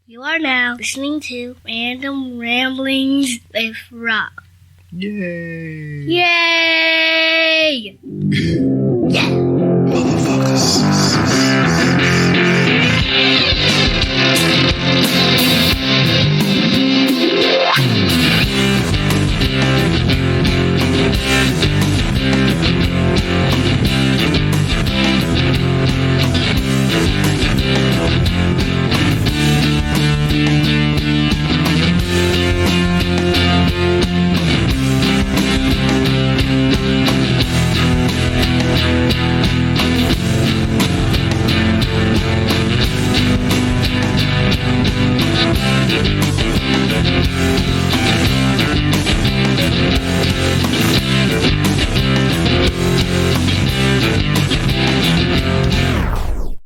You are now listening to Random Ramblings with Rob. Yay! Yay! Yeah! Motherfuckers.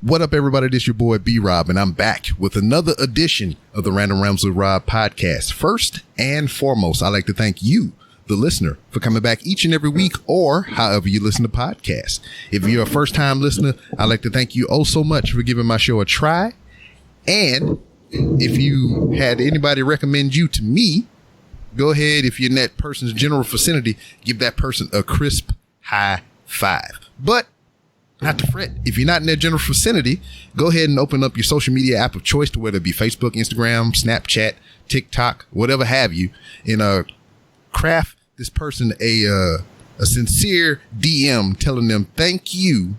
What up, everybody? This your boy B-Rob, and I'm back with another edition of the Random Rambles with Rob podcast. First and foremost, I'd like to thank you, the listener, for coming back each and every week or however you listen to podcasts. If you're a first-time listener, I'd like to thank you oh so much for giving my show a try. And if you had anybody recommend you to me, go ahead, if you're in that person's general vicinity, give that person a crisp high five. But not to fret. If you're not in that general vicinity, go ahead and open up your social media app of choice, to whether it be Facebook, Instagram, Snapchat, TikTok, whatever have you, and craft this person a sincere DM telling them thank you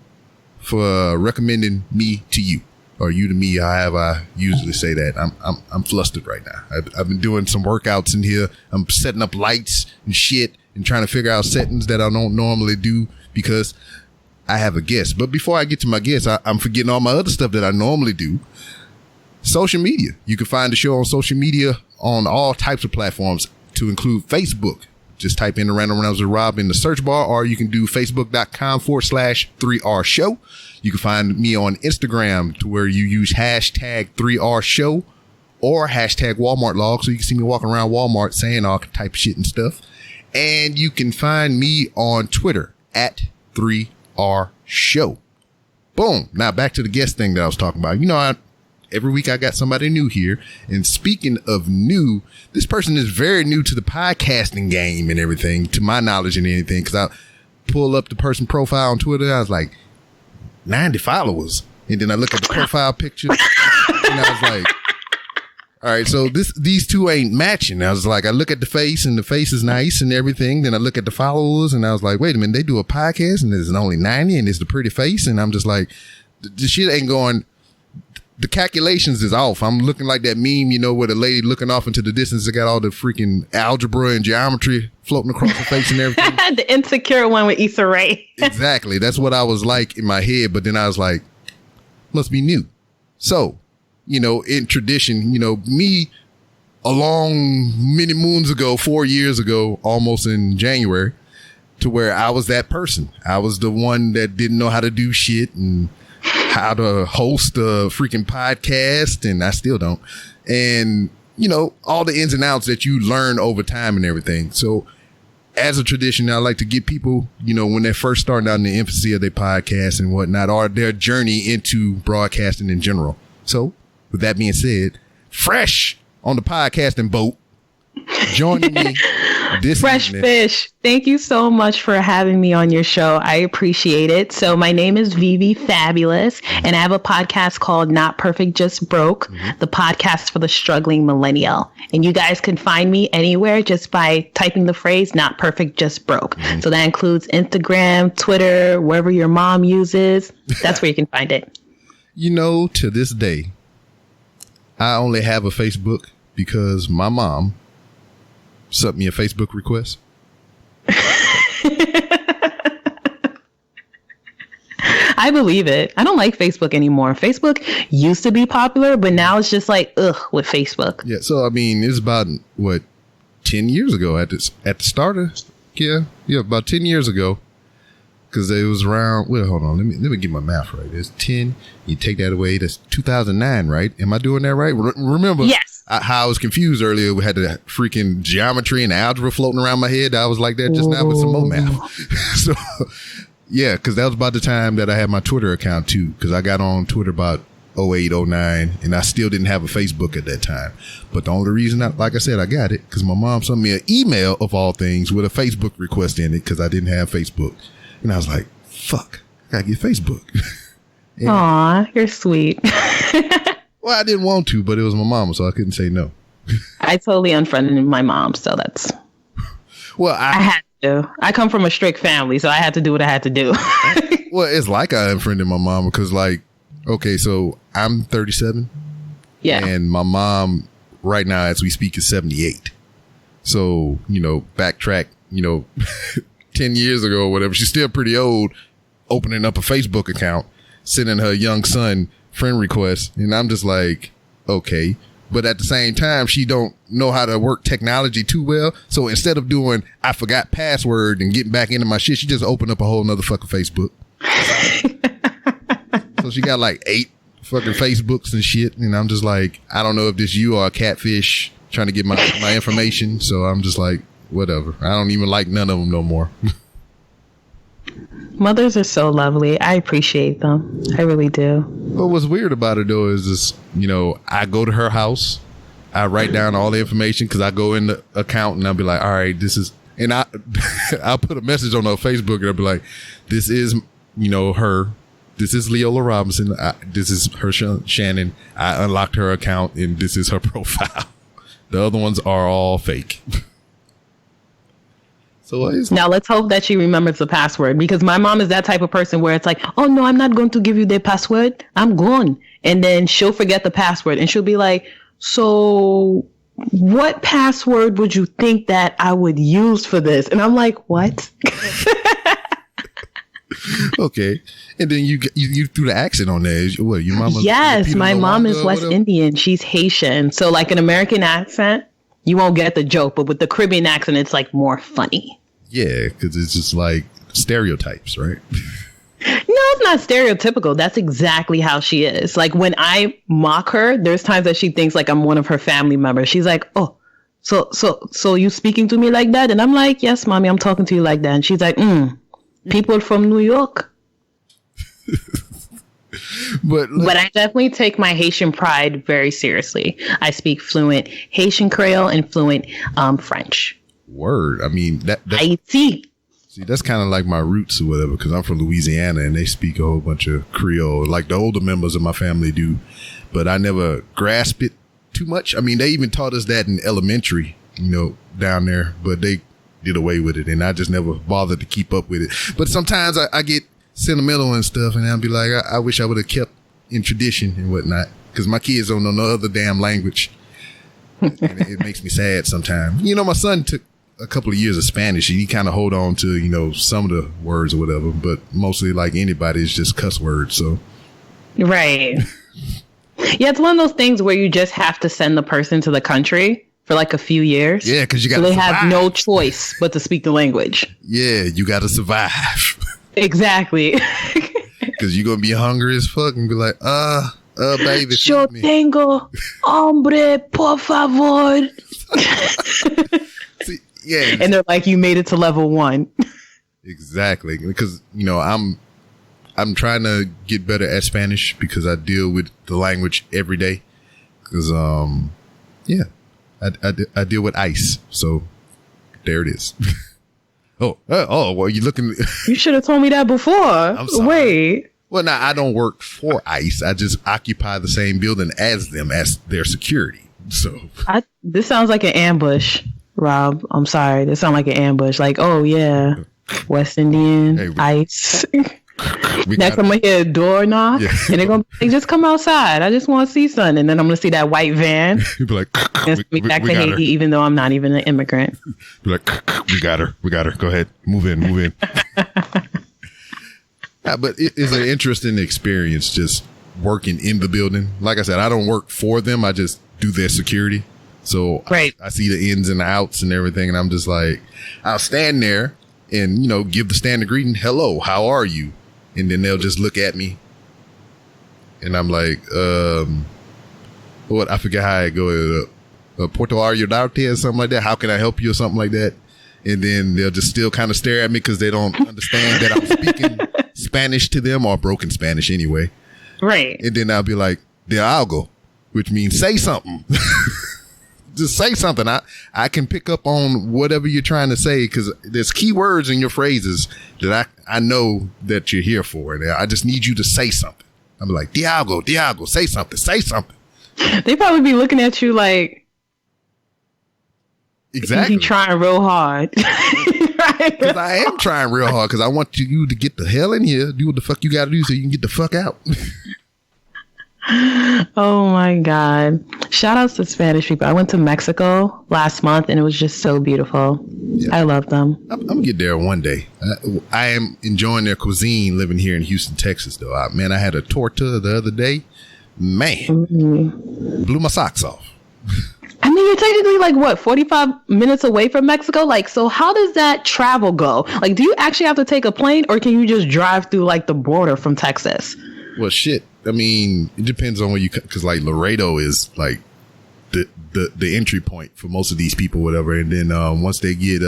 for recommending me to you, or you to me, however I usually say that. I'm flustered right now. I've been doing some workouts in here. I'm setting up lights and shit and trying to figure out settings that I don't normally do because I have a guest. But before I get to my guest, I'm forgetting all my other stuff that I normally do. Social media. You can find the show on social media on all types of platforms, to include Facebook. Just type in the Random Rounds with Rob in the search bar, or you can do facebook.com/3R show. You can find me on Instagram, to where you use hashtag 3R show or hashtag Walmart log. So you can see me walking around Walmart saying all type of shit and stuff. And you can find me on Twitter at 3R show. Boom. Now back to the guest thing that I was talking about. You know, every week I got somebody new here. And speaking of new, this person is very new to the podcasting game and everything, to my knowledge and anything. Because I pull up the person profile on Twitter. I was like, 90 followers. And then I look at the profile picture and I was like, all right, so these two ain't matching. I was like, I look at the face and the face is nice and everything. Then I look at the followers and I was like, wait a minute, they do a podcast and there's only 90 and it's the pretty face. And I'm just like, the shit ain't going, the calculations is off. I'm looking like that meme, you know, where the lady looking off into the distance, it got all the freaking algebra and geometry floating across her face and everything. The insecure one with Issa Rae. Exactly. That's what I was like in my head. But then I was like, must be new. So, you know, in tradition, you know, me along many moons ago, 4 years ago, almost in January, to where I was that person. I was the one that didn't know how to do shit and how to host a freaking podcast, and I still don't. And, you know, all the ins and outs that you learn over time and everything. So as a tradition, I like to get people, you know, when they're first starting out in the infancy of their podcast and whatnot, or their journey into broadcasting in general. So with that being said, fresh on the podcasting boat, joining me this Fresh evening. Fish. Thank you so much for having me on your show. I appreciate it. So my name is Vivi Fabolous, and I have a podcast called Not Perfect, Just Broke, the podcast for the struggling millennial. And you guys can find me anywhere just by typing the phrase Not Perfect, Just Broke. So that includes Instagram, Twitter, wherever your mom uses. That's where you can find it. You know, to this day, I only have a Facebook because my mom sent me a Facebook request. I believe it. I don't like Facebook anymore. Facebook used to be popular, but now it's just like, ugh, with Facebook. Yeah. So, I mean, it's about, 10 years ago at the start of, about 10 years ago. Because it was around, well, hold on, let me get my math right. It's 10, you take that away, that's 2009, right? Am I doing that right? Remember yes. How I was confused earlier. We had the freaking geometry and algebra floating around my head. I was like that just now with some more math. So, yeah, because that was about the time that I had my Twitter account too. Because I got on Twitter about 08, 09, and I still didn't have a Facebook at that time. But the only reason, like I said, I got it because my mom sent me an email of all things with a Facebook request in it because I didn't have Facebook. And I was like, fuck, I gotta get Facebook. Aw, you're sweet. Well, I didn't want to, but it was my mama, so I couldn't say no. I totally unfriended my mom, so that's... Well, I had to. I come from a strict family, so I had to do what I had to do. Well, it's like I unfriended my mom because, like, okay, so I'm 37. Yeah. And my mom, right now, as we speak, is 78. So, backtrack, 10 years ago or whatever, she's still pretty old, opening up a Facebook account, sending her young son friend requests. And I'm just like, okay. But at the same time, she don't know how to work technology too well. So instead of doing, I forgot password and getting back into my shit, she just opened up a whole nother fucking Facebook. So she got like 8 fucking Facebooks and shit. And I'm just like, I don't know if this you or a catfish trying to get my information. So I'm just like, whatever. I don't even like none of them no more. Mothers are so lovely. I appreciate them. I really do. But what's weird about it though is this, I go to her house, I write down all the information because I go in the account and I'll be like, all right, this is, and I'll put a message on her Facebook and I'll be like, this is, her, this is Leola Robinson, this is her Shannon, I unlocked her account and this is her profile. The other ones are all fake. So now let's hope that she remembers the password because my mom is that type of person where it's like, oh no, I'm not going to give you the password. I'm gone. And then she'll forget the password and she'll be like, so what password would you think that I would use for this? And I'm like, what? Okay. And then you threw the accent on there. What, your mama? Yes, my mom is West Indian. She's Haitian. So like an American accent, you won't get the joke, but with the Caribbean accent, it's like more funny. Yeah, because it's just like stereotypes, right? No, it's not stereotypical. That's exactly how she is. Like when I mock her, there's times that she thinks like I'm one of her family members. She's like, oh, so you speaking to me like that? And I'm like, yes, mommy, I'm talking to you like that. And she's like, people from New York. But I definitely take my Haitian pride very seriously. I speak fluent Haitian Creole and fluent French. Word. I mean, Haiti. See, that's kind of like my roots or whatever, because I'm from Louisiana and they speak a whole bunch of Creole, like the older members of my family do. But I never grasped it too much. I mean, they even taught us that in elementary, down there, but they did away with it. And I just never bothered to keep up with it. But sometimes I get sentimental and stuff, and I'll be like, I wish I would have kept in tradition and whatnot, because my kids don't know no other damn language. And it makes me sad sometimes. My son took a couple of years of Spanish, and he kind of hold on to, some of the words or whatever, but mostly like anybody, it's just cuss words. So. Right. Yeah, it's one of those things where you just have to send the person to the country for like a few years. Yeah, because you got to survive. They have no choice but to speak the language. Yeah, you got to survive. Exactly. Because you're going to be hungry as fuck and be like, baby. Yo tengo hombre, por favor. See, yeah. And they're like, you made it to level 1. Exactly. Because, I'm trying to get better at Spanish because I deal with the language every day. Because, I deal with ice. So there it is. Well, you looking. You should have told me that before. I'm sorry. Wait. Well, now I don't work for ICE. I just occupy the same building as them, as their security. So this sounds like an ambush, Rob. I'm sorry. This sounds like an ambush. Like, oh yeah, West Indian, ICE. Next, I'm gonna hear a door knock, and they're gonna just come outside. I just want to see something, and then I'm gonna see that white van. You'd be like, we back to Haiti, even though I'm not even an immigrant. Be like, we got her. Go ahead, move in. But it's an interesting experience just working in the building. Like I said, I don't work for them. I just do their security. So right. I see the ins and the outs and everything, and I'm just like, I'll stand there and give the standard greeting, hello, how are you? And then they'll just look at me. And I'm like, what? I forget how I go. Puerto Ayudarte or something like that. How can I help you or something like that? And then they'll just still kind of stare at me because they don't understand that I'm speaking Spanish to them, or broken Spanish anyway. Right. And then I'll be like, dialgo, which means say something. Just say something. I can pick up on whatever you're trying to say because there's key words in your phrases that I know that you're here for. And I just need you to say something. I'm like, dialgo, say something. They probably be looking at you like, exactly. He's trying real hard. Right? Because I am trying real hard because I want you to get the hell in here, do what the fuck you got to do so you can get the fuck out. Oh my God. Shout outs to Spanish people. I went to Mexico last month and it was just so beautiful. Yeah. I love them. I'm going to get there one day. I am enjoying their cuisine living here in Houston, Texas, though. I had a torta the other day. Man, blew my socks off. I mean, you're technically like, what, 45 minutes away from Mexico? Like, so how does that travel go? Like, do you actually have to take a plane or can you just drive through like the border from Texas? Well, shit. I mean, it depends on where you, because like Laredo is like the entry point for most of these people, whatever. And then once they get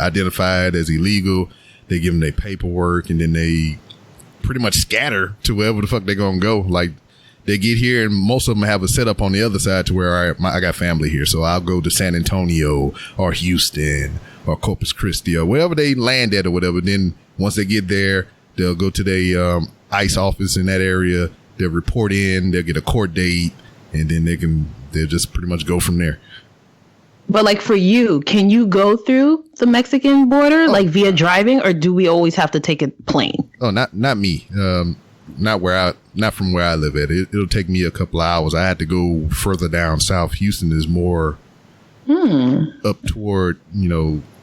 identified as illegal, they give them their paperwork and then they pretty much scatter to wherever the fuck they're going to go. Like they get here and most of them have a setup on the other side to where I got family here. So I'll go to San Antonio or Houston or Corpus Christi or wherever they land at or whatever. Then once they get there, they'll go to their ICE office in that area. They'll report in, they'll get a court date, and then they'll just pretty much go from there. But like for you, can you go through the Mexican border like via driving, or do we always have to take a plane? Oh, not me. Not from where I live at. It'll take me a couple of hours. I had to go further down south. Houston is more up toward,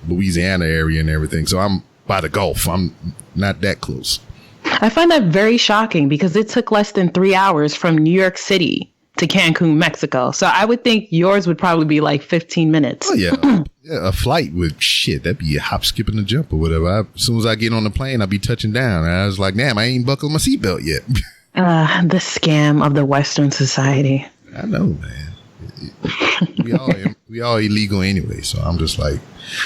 Louisiana area and everything. So I'm by the Gulf. I'm not that close. I find that very shocking because it took less than 3 hours from New York City to Cancun, Mexico. So I would think yours would probably be like 15 minutes. Oh, yeah. A flight would, that'd be a hop, skip, and a jump or whatever. As soon as I get on the plane, I'll be touching down. And I was like, damn, I ain't buckled my seatbelt yet. The scam of the Western society. I know, man. We all illegal anyway. So I'm just like.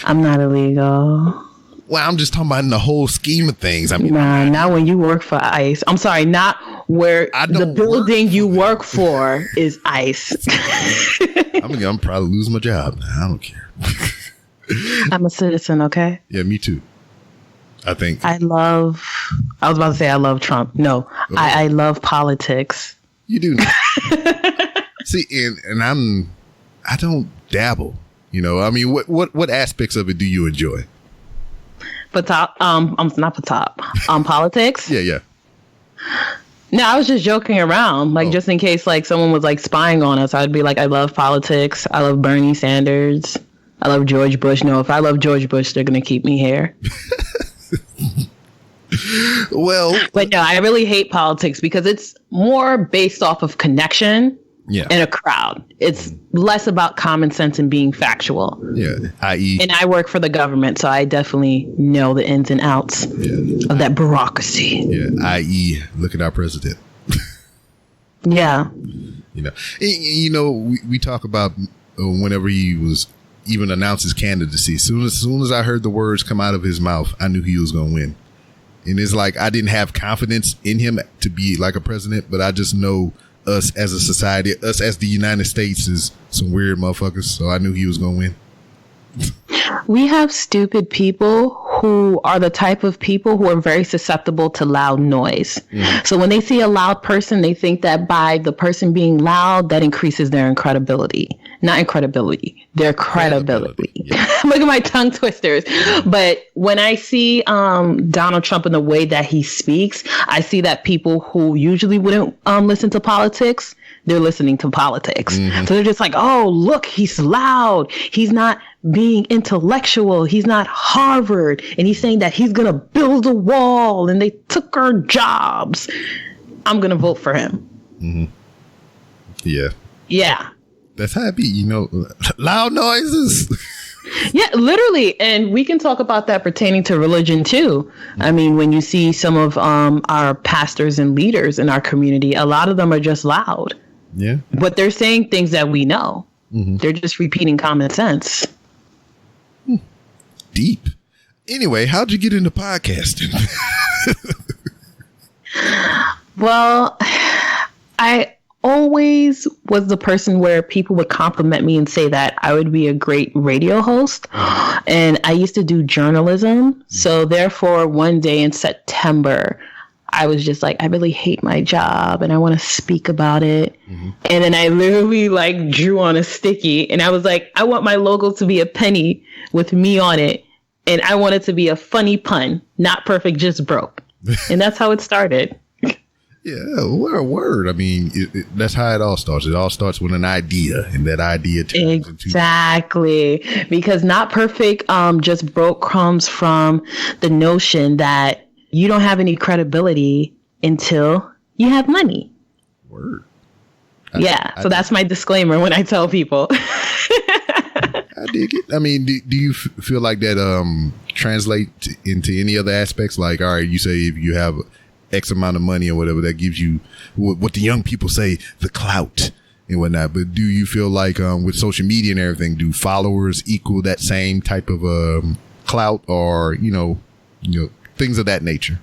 I'm not illegal. Well, I'm just talking about in the whole scheme of things. I mean, nah, not when you work for ICE. I'm sorry, not where the building you work for is ICE. I'm probably lose my job. I don't care. I'm a citizen, okay? Yeah, me too. I think. I was about to say I love Trump. No, I love politics. You do. See, and I don't dabble. I mean, what aspects of it do you enjoy? Politics. Yeah. No, I was just joking around, just in case like someone was like spying on us. I'd be like, I love politics. I love Bernie Sanders. I love George Bush. No, if I love George Bush, they're gonna keep me here. Well, but no, I really hate politics because it's more based off of connection. Yeah. And a crowd. It's less about common sense and being factual. Yeah. I.e. And I work for the government, so I definitely know the ins and outs of that bureaucracy. Yeah. I.e. look at our president. Yeah. We talk about whenever he was even announced his candidacy. As soon as I heard the words come out of his mouth, I knew he was going to win. And it's like I didn't have confidence in him to be like a president, but I just know us as a society, us as the United States is some weird motherfuckers. So I knew he was going to win. We have stupid people who are the type of people who are very susceptible to loud noise. So when they see a loud person, they think that by the person being loud, that increases their incredibility. Not incredibility, their credibility. Yeah. Look at my tongue twisters. But when I see Donald Trump and the way that he speaks, I see that people who usually wouldn't listen to politics, they're listening to politics. So they're just like, oh, look, he's loud. He's not being intellectual. He's not Harvard. And he's saying that he's going to build a wall and they took our jobs. I'm going to vote for him. Yeah. Yeah. That's how it be, loud noises. Yeah, literally. And we can talk about that pertaining to religion, too. I mean, when you see some of our pastors and leaders in our community, a lot of them are just loud. Yeah. But they're saying things that we know. They're just repeating common sense. Deep. Anyway, how'd you get into podcasting? Well, I always was the person where people would compliment me and say that I would be a great radio host. And I used to do journalism. So therefore, one day in September, I was just like, I really hate my job and I want to speak about it. Mm-hmm. And then I literally like drew on a sticky and I was like, I want my logo to be a penny with me on it. And I want it to be a funny pun, not perfect, just broke. And that's how it started. Yeah, word. I mean, that's how it all starts. It all starts with an idea, and that idea turns exactly. Because not perfect, just broke comes from the notion that you don't have any credibility until you have money. Word. So that's my disclaimer when I tell people. I dig it. I mean, do you feel like that translate into any other aspects? Like, all right, you say if you have X amount of money or whatever, that gives you what the young people say, the clout and whatnot. But do you feel like with social media and everything, do followers equal that same type of clout, or you know things of that nature?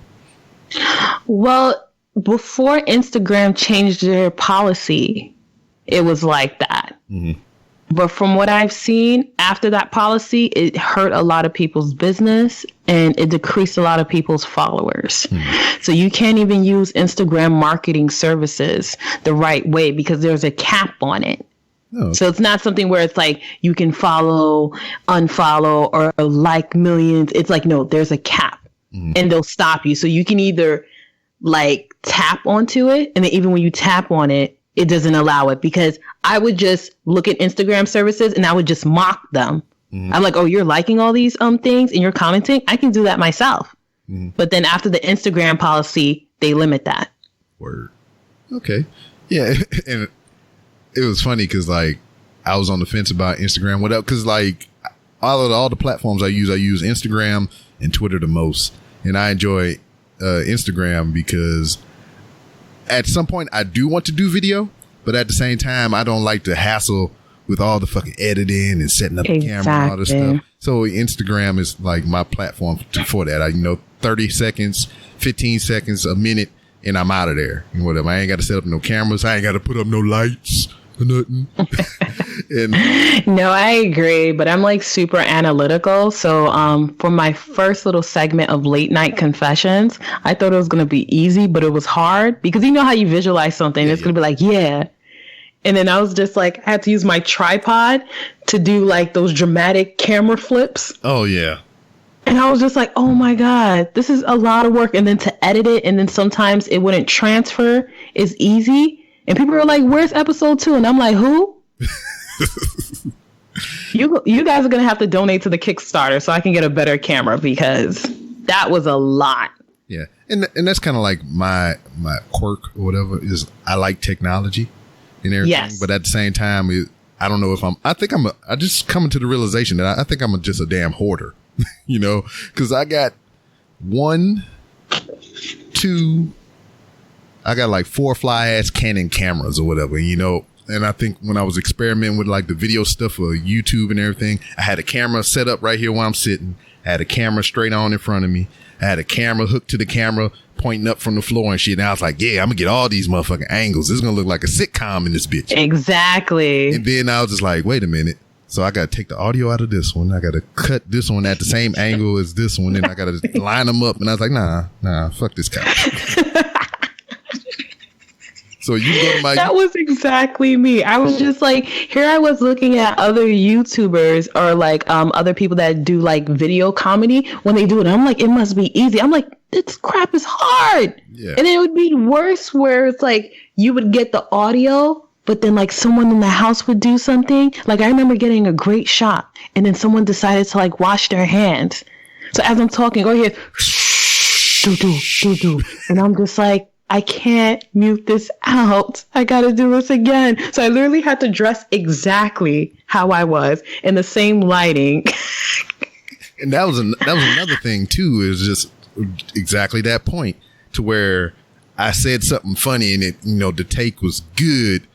Well, before Instagram changed their policy, it was like that. Mm-hmm. But from what I've seen, after that policy, it hurt a lot of people's business and it decreased a lot of people's followers. Mm. So you can't even use Instagram marketing services the right way because there's a cap on it. Oh. So it's not something where it's like you can follow, unfollow, or like millions. It's like, no, there's a cap and they'll stop you. So you can either like tap onto it, and then even when you tap on it, it doesn't allow it, because I would just look at Instagram services and I would just mock them. Mm. I'm like, oh, you're liking all these things and you're commenting? I can do that myself. Mm. But then after the Instagram policy, they limit that. Word. Okay. Yeah. And it was funny because like I was on the fence about Instagram. What else? Because like all the platforms I use Instagram and Twitter the most. And I enjoy Instagram because at some point I do want to do video, but at the same time, I don't like to hassle with all the fucking editing and setting up the camera and all this stuff. So Instagram is like my platform for that. 30 seconds, 15 seconds, a minute, and I'm out of there. And whatever. I ain't got to set up no cameras. I ain't got to put up no lights or nothing. No, I agree, but I'm like super analytical. So for my first little segment of late night confessions, I thought it was going to be easy, but it was hard because you know how you visualize something. It's going to be like, yeah. And then I was just like, I had to use my tripod to do like those dramatic camera flips. Oh, yeah. And I was just like, oh my God, this is a lot of work. And then to edit it, and then sometimes it wouldn't transfer is easy. And people were like, where's episode 2? And I'm like, who? You guys are going to have to donate to the Kickstarter so I can get a better camera, because that was a lot. Yeah. And that's kind of like my quirk or whatever is I like technology and everything. Yes. But at the same time, I don't know if I just coming to the realization that I think I'm just a damn hoarder, because I got I got like 4 fly ass Canon cameras or whatever, and I think when I was experimenting with like the video stuff for YouTube and everything, I had a camera set up right here where I'm sitting. I had a camera straight on in front of me. I had a camera hooked to the camera pointing up from the floor and shit. And I was like, yeah, I'm gonna get all these motherfucking angles. This is gonna look like a sitcom in this bitch. Exactly. And then I was just like, wait a minute. So I got to take the audio out of this one. I got to cut this one at the same angle as this one. And I got to line them up. And I was like, nah, fuck this couch. So you go to That was exactly me. I was just like, here I was looking at other YouTubers or like other people that do like video comedy when they do it. I'm like, it must be easy. I'm like, this crap is hard. Yeah. And then it would be worse where it's like you would get the audio, but then like someone in the house would do something. Like I remember getting a great shot and then someone decided to like wash their hands. So as I'm talking, go here, do. And I'm just like, I can't mute this out. I got to do this again. So I literally had to dress exactly how I was in the same lighting. And that was another thing too, is just exactly that point to where I said something funny and it, the take was good,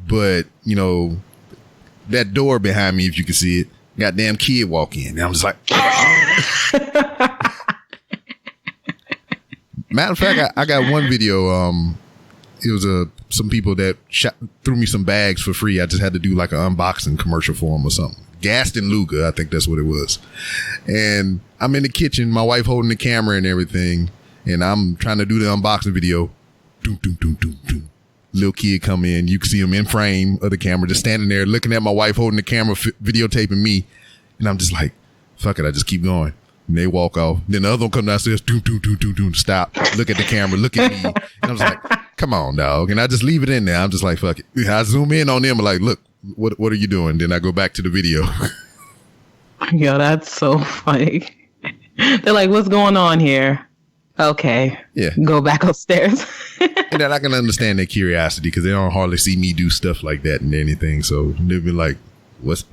but that door behind me, if you can see it, goddamn kid walk in. And I'm just like, Matter of fact, I got one video. It was a some people that threw me some bags for free. I just had to do like an unboxing commercial for them or something. Gaston Luga, I think that's what it was. And I'm in the kitchen, my wife holding the camera and everything, and I'm trying to do the unboxing video. Doom, doom, doom, doom, doom. Little kid come in. You can see him in frame of the camera, just standing there looking at my wife holding the camera, videotaping me. And I'm just like, fuck it, I just keep going. And they walk off. Then the other one comes downstairs, doom, doom, doom, doom, doom, stop, look at the camera, look at me. And I was like, come on, dog. And I just leave it in there. I'm just like, fuck it. I zoom in on them and like, look, what are you doing? Then I go back to the video. Yo, that's so funny. They're like, what's going on here? Okay. Yeah. Go back upstairs. And then I can understand their curiosity because they don't hardly see me do stuff like that and anything. So they'll be like, what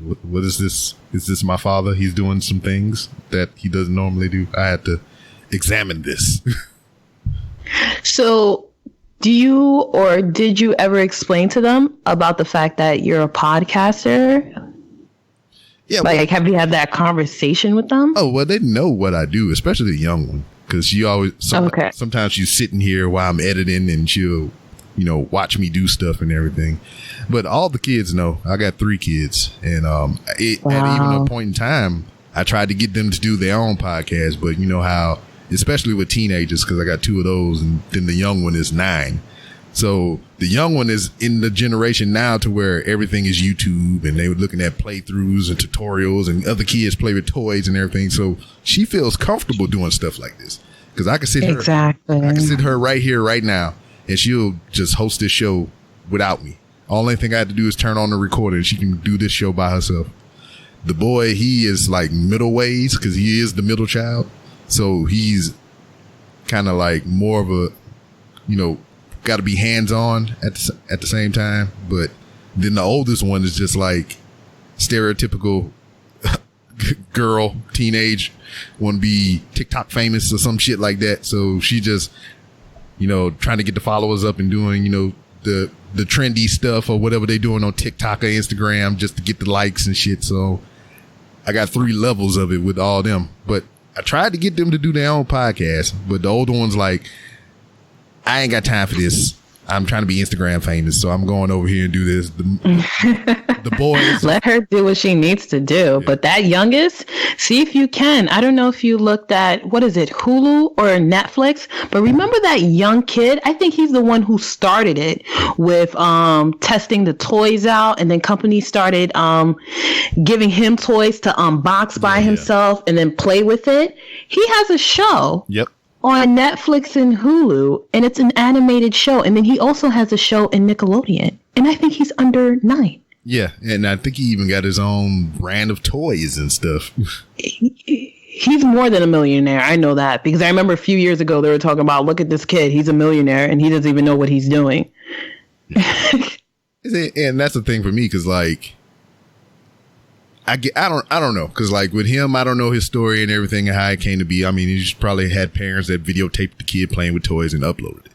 is this? Is this my father? He's doing some things that he doesn't normally do. I had to examine this. So did you ever explain to them about the fact that you're a podcaster? Yeah. Like, have you had that conversation with them? Oh, well, they know what I do, especially the young one. Because she always, sometimes she's sitting here while I'm editing and she'll, watch me do stuff and everything. But all the kids know. I got 3 kids. And at even a point in time, I tried to get them to do their own podcast. But you know how, especially with teenagers, because I got 2 of those, and then the young one is 9. So the young one is in the generation now to where everything is YouTube, and they were looking at playthroughs and tutorials, and other kids play with toys and everything. So she feels comfortable doing stuff like this because I can sit her right here, right now, and she'll just host this show without me. Only thing I have to do is turn on the recorder, and she can do this show by herself. The boy, he is like middle ways because he is the middle child. So he's kind of like more of a, got to be hands-on at the same time. But then the oldest one is just like stereotypical girl, teenage, want to be TikTok famous or some shit like that. So she just, trying to get the followers up and doing, the trendy stuff or whatever they doing on TikTok or Instagram just to get the likes and shit. So I got 3 levels of it with all them. But I tried to get them to do their own podcast, but the older one's like, I ain't got time for this. I'm trying to be Instagram famous, so I'm going over here and do this. The boys. Let her do what she needs to do. Yeah. But that youngest, see if you can. I don't know if you looked at, what is it, Hulu or Netflix? But remember that young kid? I think he's the one who started it with testing the toys out. And then companies started giving him toys to unbox by himself and then play with it. He has a show. Yep. On Netflix and Hulu, and it's an animated show. And then he also has a show in Nickelodeon, and I think he's under 9. Yeah, and I think he even got his own brand of toys and stuff. He's more than a millionaire. I know that because I remember a few years ago they were talking about, look at this kid, he's a millionaire, and he doesn't even know what he's doing. And that's the thing for me, because like, I don't know, because like with him, I don't know his story and everything and how it came to be. I mean, he just probably had parents that videotaped the kid playing with toys and uploaded it.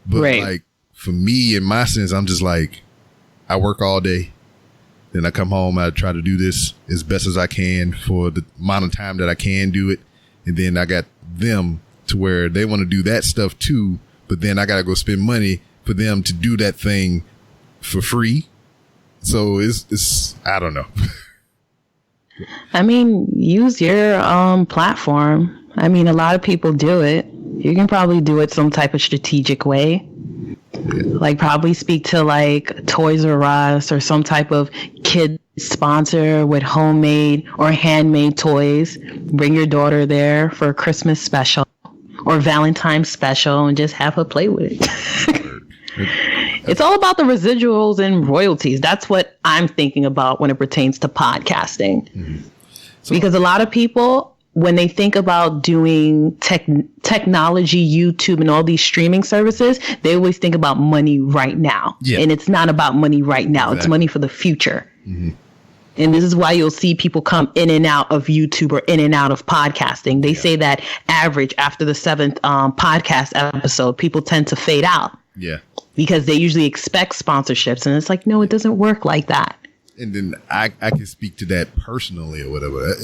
But like for me, in my sense, I'm just like, I work all day, then I come home, I try to do this as best as I can for the amount of time that I can do it, and then I got them to where they want to do that stuff too, but then I got to go spend money for them to do that thing for free. So it's I don't know. I mean, use your platform. I mean, a lot of people do it. You can probably do it some type of strategic way. Like probably speak to like Toys R Us or some type of kid sponsor with homemade or handmade toys. Bring your daughter there for a Christmas special or Valentine's special and just have her play with it. It's all about the residuals and royalties. That's what I'm thinking about when it pertains to podcasting. Mm-hmm. Because a lot of people, when they think about doing technology, YouTube, and all these streaming services, they always think about money right now. Yeah. And it's not about money right now. Exactly. It's money for the future. Mm-hmm. And this is why you'll see people come in and out of YouTube or in and out of podcasting. They say that average after the 7th podcast episode, people tend to fade out. Yeah. Because they usually expect sponsorships. And it's like, no, it doesn't work like that. And then I can speak to that personally or whatever.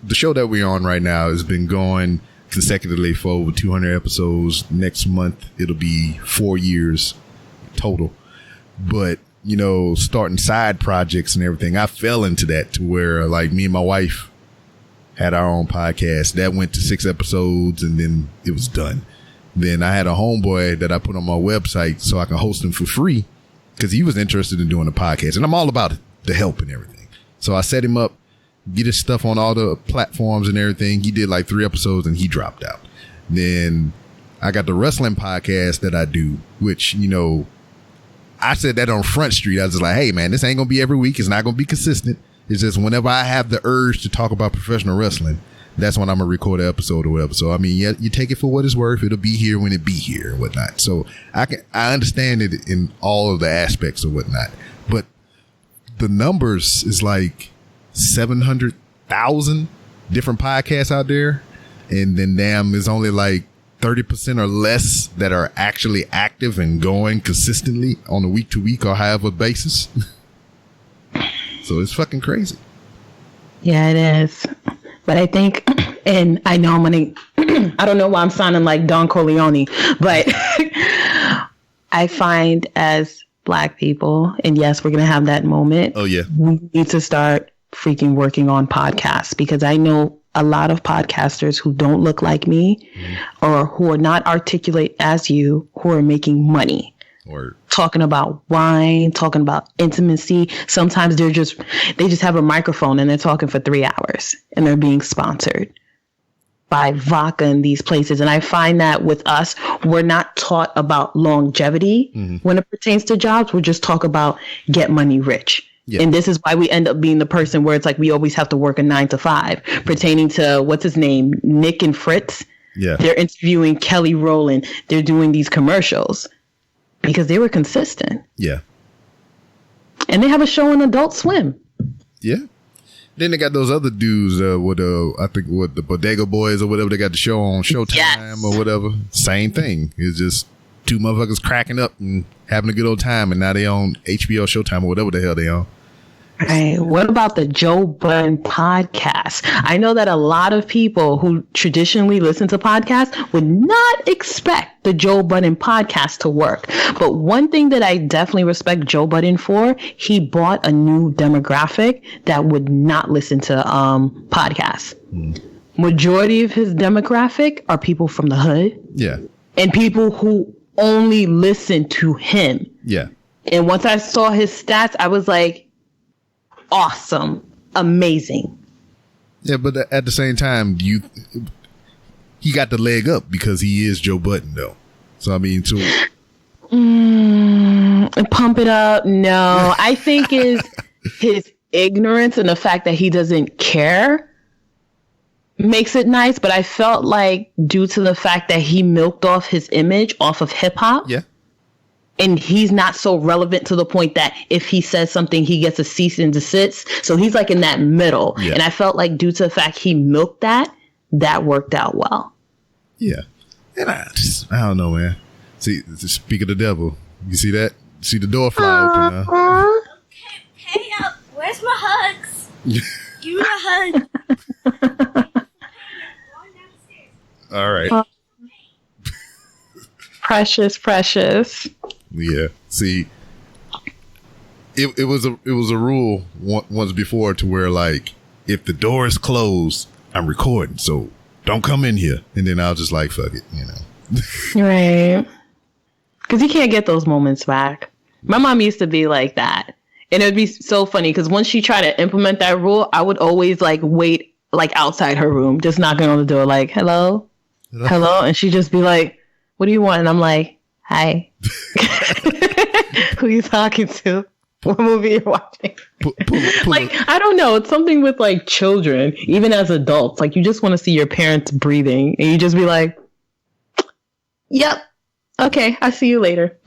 The show that we're on right now has been going consecutively for over 200 episodes. Next month, it'll be 4 years total. But, you know, starting side projects and everything, I fell into that to where like me and my wife had our own podcast that went to 6 episodes and then it was done. Then I had a homeboy that I put on my website so I can host him for free because he was interested in doing a podcast, and I'm all about the help and everything. So I set him up, get his stuff on all the platforms and everything. He did like 3 episodes and he dropped out. Then I got the wrestling podcast that I do, which, you know, I said that on Front Street. I was just like, hey man, this ain't gonna be every week. It's not gonna be consistent. It's just whenever I have the urge to talk about professional wrestling, that's when I'm gonna record an episode or whatever. So I mean, yeah, you take it for what it's worth. It'll be here when it be here and whatnot. So I understand it in all of the aspects or whatnot. But the numbers is like 700,000 different podcasts out there, and then damn, there's only like 30% or less that are actually active and going consistently on a week to week or however basis. So it's fucking crazy. Yeah, it is. But I think, and I know I'm going to, I don't know why I'm sounding like Don Corleone, but I find as Black people, and yes, we're going to have that moment. Oh, yeah. We need to start freaking working on podcasts, because I know a lot of podcasters who don't look like me or who are not articulate as you, who are making money. Or talking about wine, talking about intimacy. Sometimes they just have a microphone and they're talking for 3 hours and they're being sponsored by vodka in these places. And I find that with us, we're not taught about longevity when it pertains to jobs. We're just talk about get money rich. Yeah. And this is why we end up being the person where it's like we always have to work a 9 to 5. Pertaining to what's his name, Nick and Fritz. Yeah, they're interviewing Kelly Rowland. They're doing these commercials because they were consistent. Yeah, and they have a show on Adult Swim. Yeah. Then they got those other dudes with I think what the Bodega Boys or whatever. They got the show on Showtime or whatever. Same thing. It's just 2 motherfuckers cracking up and having a good old time, and now they on HBO, Showtime, or whatever the hell they on. Right. What about the Joe Budden podcast? I know that a lot of people who traditionally listen to podcasts would not expect the Joe Budden podcast to work. But one thing that I definitely respect Joe Budden for, he bought a new demographic that would not listen to podcasts. Majority of his demographic are people from the hood. Yeah. And people who only listen to him. Yeah. And once I saw his stats, I was like, awesome, amazing. Yeah, but at the same time, he got the leg up because he is Joe Budden, though. So I mean, pump it up. No, I think is his ignorance and the fact that he doesn't care makes it nice. But I felt like due to the fact that he milked off his image off of hip hop. Yeah. And he's not so relevant to the point that if he says something, he gets a cease and desist. So he's like in that middle. Yeah. And I felt like due to the fact he milked that worked out well. Yeah. And I don't know, man. See, speak of the devil. You see that? See the door fly open, huh? Okay, hey up. Where's my hugs? Give me a hug. All right. Precious. Yeah. See, it was a rule once before to where like if the door is closed, I'm recording, so don't come in here. And then I was just like, fuck it, you know. Right. Because you can't get those moments back. My mom used to be like that, and it'd be so funny because once she tried to implement that rule, I would always like wait like outside her room, just knocking on the door, like hello, and she'd just be like, what do you want? And I'm like, hi. Who you talking to? What movie you're watching? Like, I don't know. It's something with like children, even as adults. Like you just want to see your parents breathing and you just be like, yep. Okay. I'll see you later.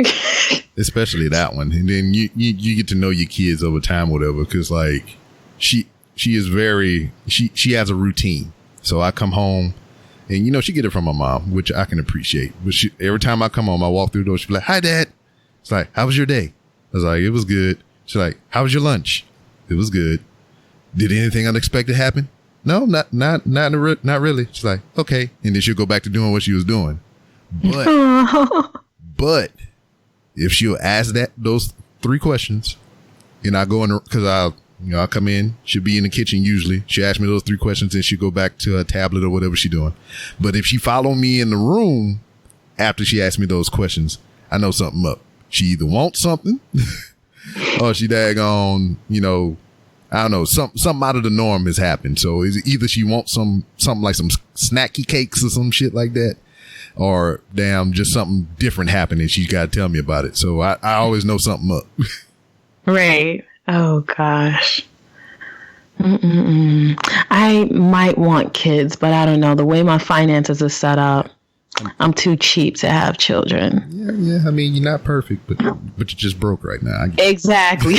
Especially that one. And then you get to know your kids over time, whatever. Cause like she is she has a routine. So I come home. And, you know, she get it from my mom, which I can appreciate. But every time I come home, I walk through the door, she's like, hi, Dad. It's like, how was your day? I was like, it was good. She's like, how was your lunch? It was good. Did anything unexpected happen? No, not really. She's like, okay. And then she'll go back to doing what she was doing. But if she'll ask those 3 questions, and I go in because I'll come in, she'll be in the kitchen usually. She'll ask me those 3 questions and she'll go back to her tablet or whatever she's doing. But if she follow me in the room after she asks me those questions, I know something up. She either wants something or she daggone, I don't know, something out of the norm has happened. So it's either she wants something like some snacky cakes or some shit like that, or damn, just something different happened and she's got to tell me about it. So I always know something up. Right. Oh, gosh. I might want kids, but I don't know. The way my finances are set up, I'm too cheap to have children. Yeah. I mean, you're not perfect, but you're just broke right now. Exactly.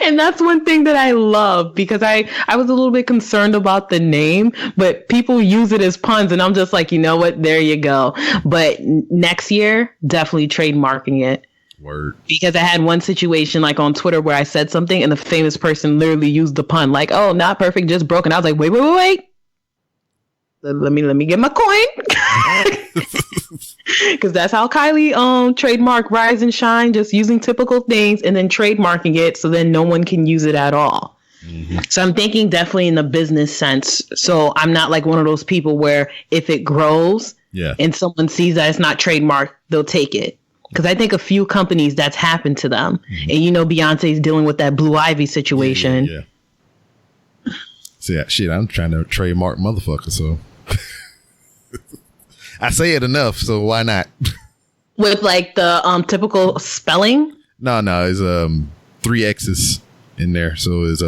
And that's one thing that I love, because I was a little bit concerned about the name, but people use it as puns. And I'm just like, you know what? There you go. But next year, definitely trademarking it. Word. Because I had one situation like on Twitter where I said something and the famous person literally used the pun like, oh, not perfect, just broken. I was like, wait. Let me get my coin. Because that's how Kylie trademarked Rise and Shine, just using typical things and then trademarking it so then no one can use it at all. Mm-hmm. So I'm thinking definitely in the business sense. So I'm not like one of those people where if it grows and someone sees that it's not trademarked, they'll take it. Because I think a few companies that's happened to them. Mm-hmm. And Beyonce's dealing with that Blue Ivy situation. Yeah. See, shit, I'm trying to trademark motherfucker, so I say it enough, so why not? With like the typical spelling? No, it's 3 X's in there. So it's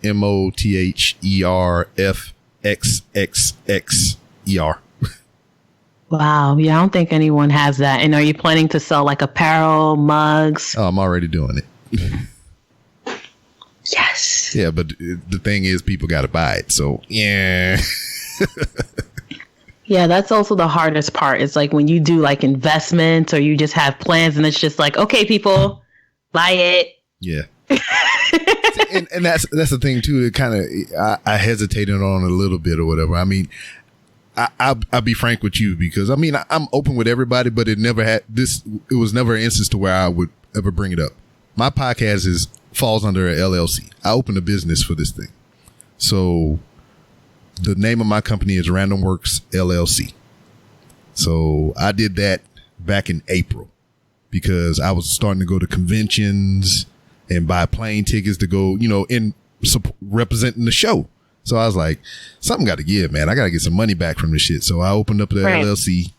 MOTHERFXXXER. Wow. Yeah, I don't think anyone has that. And are you planning to sell like apparel, mugs? Oh, I'm already doing it. Yes. Yeah, but the thing is, people got to buy it. So, yeah. Yeah, that's also the hardest part. It's like when you do like investments or you just have plans and it's just like, okay, people, buy it. Yeah. and that's the thing, too. It kind of, I hesitated on a little bit or whatever. I mean, I'll be frank with you because I mean I'm open with everybody, but it was never an instance to where I would ever bring it up. My podcast falls under an LLC. I opened a business for this thing. So the name of my company is Random Works LLC. So I did that back in April because I was starting to go to conventions and buy plane tickets to go, in representing the show. So I was like, something got to give, man. I got to get some money back from this shit. So I opened up the LLC,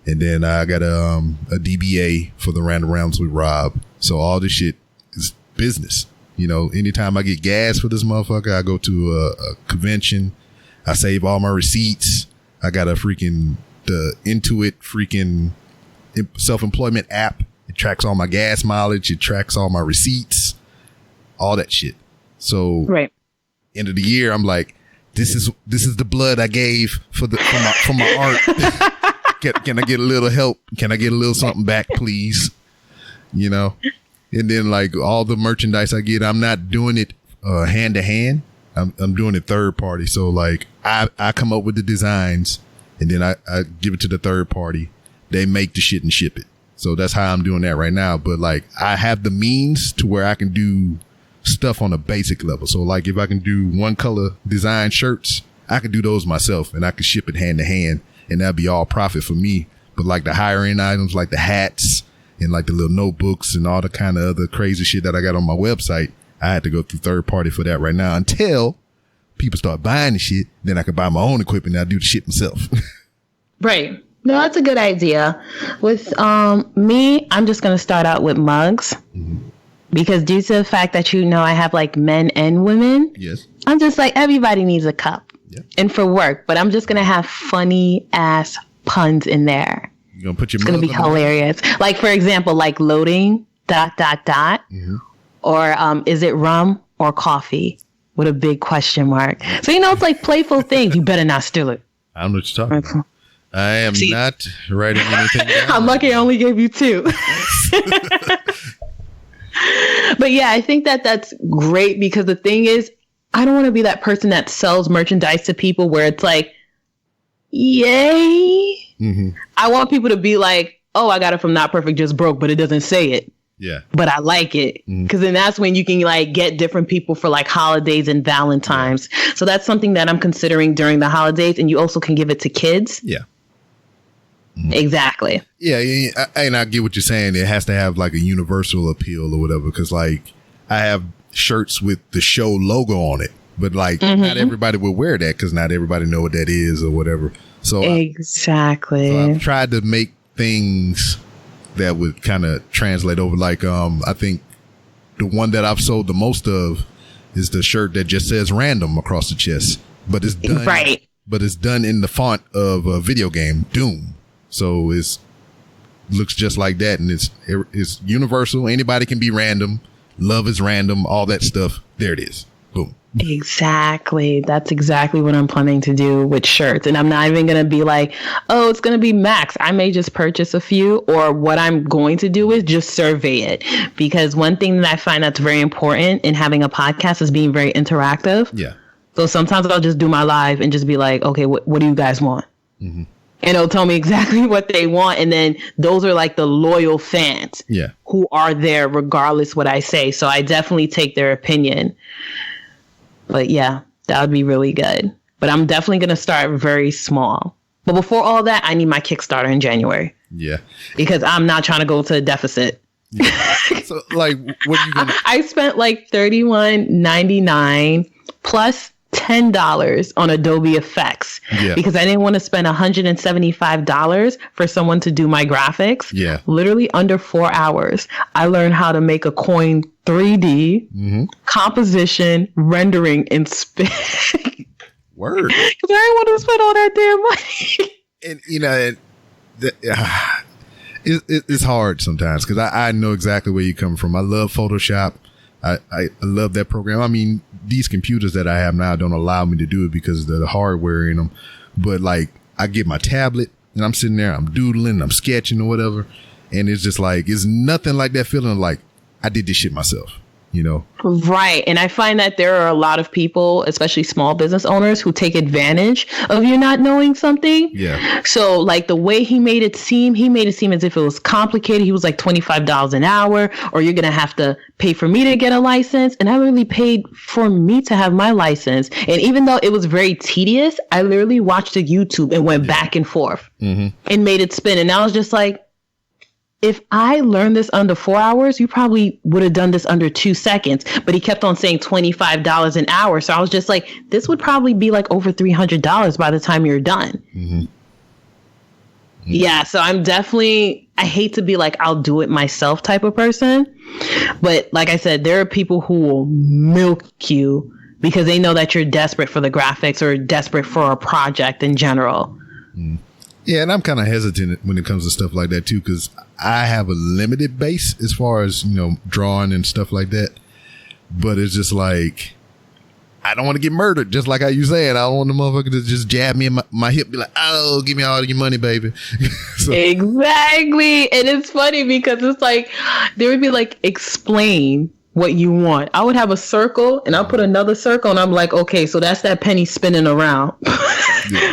and then I got a DBA for the Random Rounds with Rob. So all this shit is business. Anytime I get gas for this motherfucker, I go to a convention. I save all my receipts. I got the Intuit freaking self-employment app. It tracks all my gas mileage. It tracks all my receipts, all that shit. So end of the year, I'm like, this is the blood I gave for my art. Can I get a little help? Can I get a little something back, please? And then like all the merchandise I get, I'm not doing it hand to hand. I'm doing it third party. So like I come up with the designs and then I give it to the third party. They make the shit and ship it. So that's how I'm doing that right now. But like I have the means to where I can do stuff on a basic level. So like if I can do one color design shirts, I can do those myself and I can ship it hand to hand and that'd be all profit for me. But like the higher end items, like the hats and like the little notebooks and all the kind of other crazy shit that I got on my website, I had to go through third party for that right now until people start buying the shit. Then I can buy my own equipment and I do the shit myself. Right. No, that's a good idea. With me, I'm just going to start out with mugs. Mm-hmm. Because due to the fact that, I have like men and women. Yes. I'm just like, everybody needs a cup. Yeah. And for work. But I'm just going to have funny ass puns in there. You're going to put your It's going to be hilarious. Like, for example, like loading, ... Mm-hmm. Or is it rum or coffee? With a big question mark. So, it's like playful things. You better not steal it. I don't know what you're talking about. I am not writing anything down. I'm lucky I only gave you 2. But yeah, I think that's great because the thing is, I don't want to be that person that sells merchandise to people where it's like, yay. Mm-hmm. I want people to be like, oh, I got it from Not Perfect Just Broke, but it doesn't say it. Yeah. But I like it because then that's when you can like get different people for like holidays and Valentine's. Yeah. So that's something that I'm considering during the holidays. And you also can give it to kids. Yeah. Exactly. Yeah. And I get what you're saying. It has to have like a universal appeal or whatever. Because like I have shirts with the show logo on it, but like not everybody will wear that because not everybody know what that is or whatever. So exactly. I've tried to make things that would kind of translate over. Like, I think the one that I've sold the most of is the shirt that just says random across the chest, but it's done, but it's done in the font of a video game, Doom. So looks just like that. And it's universal. Anybody can be random. Love is random, all that stuff. There it is. Boom. Exactly. That's exactly what I'm planning to do with shirts. And I'm not even going to be like, oh, it's going to be max. I may just purchase a few, or what I'm going to do is just survey it. Because one thing that I find that's very important in having a podcast is being very interactive. Yeah. So sometimes I'll just do my live and just be like, okay, what do you guys want? Mm-hmm. And it'll tell me exactly what they want. And then those are like the loyal fans who are there regardless what I say. So I definitely take their opinion. But yeah, that would be really good. But I'm definitely going to start very small. But before all that, I need my Kickstarter in January. Yeah. Because I'm not trying to go to a deficit. Yeah. So like, what are you going to... I spent like $31.99 plus $10 on Adobe Effects because I didn't want to spend $175 for someone to do my graphics. Yeah. Literally under 4 hours, I learned how to make a coin 3D, composition, rendering, and spin. Word. Because I didn't want to spend all that damn money. And, you know, it's hard sometimes because I know exactly where you come from. I love Photoshop. I love that program. I mean, these computers that I have now don't allow me to do it because of the hardware in them. But like, I get my tablet and I'm sitting there, I'm doodling, I'm sketching or whatever. And it's just like, it's nothing like that feeling like I did this shit myself, you know? Right. And I find that there are a lot of people, especially small business owners, who take advantage of you not knowing something. Yeah. So like the way he made it seem as if it was complicated. He was like $25 an hour, or you're going to have to pay for me to get a license. And I literally paid for me to have my license. And even though it was very tedious, I literally watched a YouTube and went back and forth and made it spin. And I was just like, if I learned this under 4 hours, you probably would have done this under 2 seconds. But he kept on saying $25 an hour. So I was just like, this would probably be like over $300 by the time you're done. Yeah. So I'm definitely, I hate to be like, I'll do it myself type of person. But like I said, there are people who will milk you because they know that you're desperate for the graphics or desperate for a project in general. Yeah, and I'm kind of hesitant when it comes to stuff like that too, because I have a limited base as far as, you know, drawing and stuff like that. But it's just like, I don't want to get murdered, just like how you said. I don't want the motherfucker to just jab me in my hip, be like, oh, give me all your money, baby. So. Exactly. And it's funny because it's like, there would be like, explain what you want. I would have a circle and I'll put another circle and I'm like, okay, so that's that penny spinning around.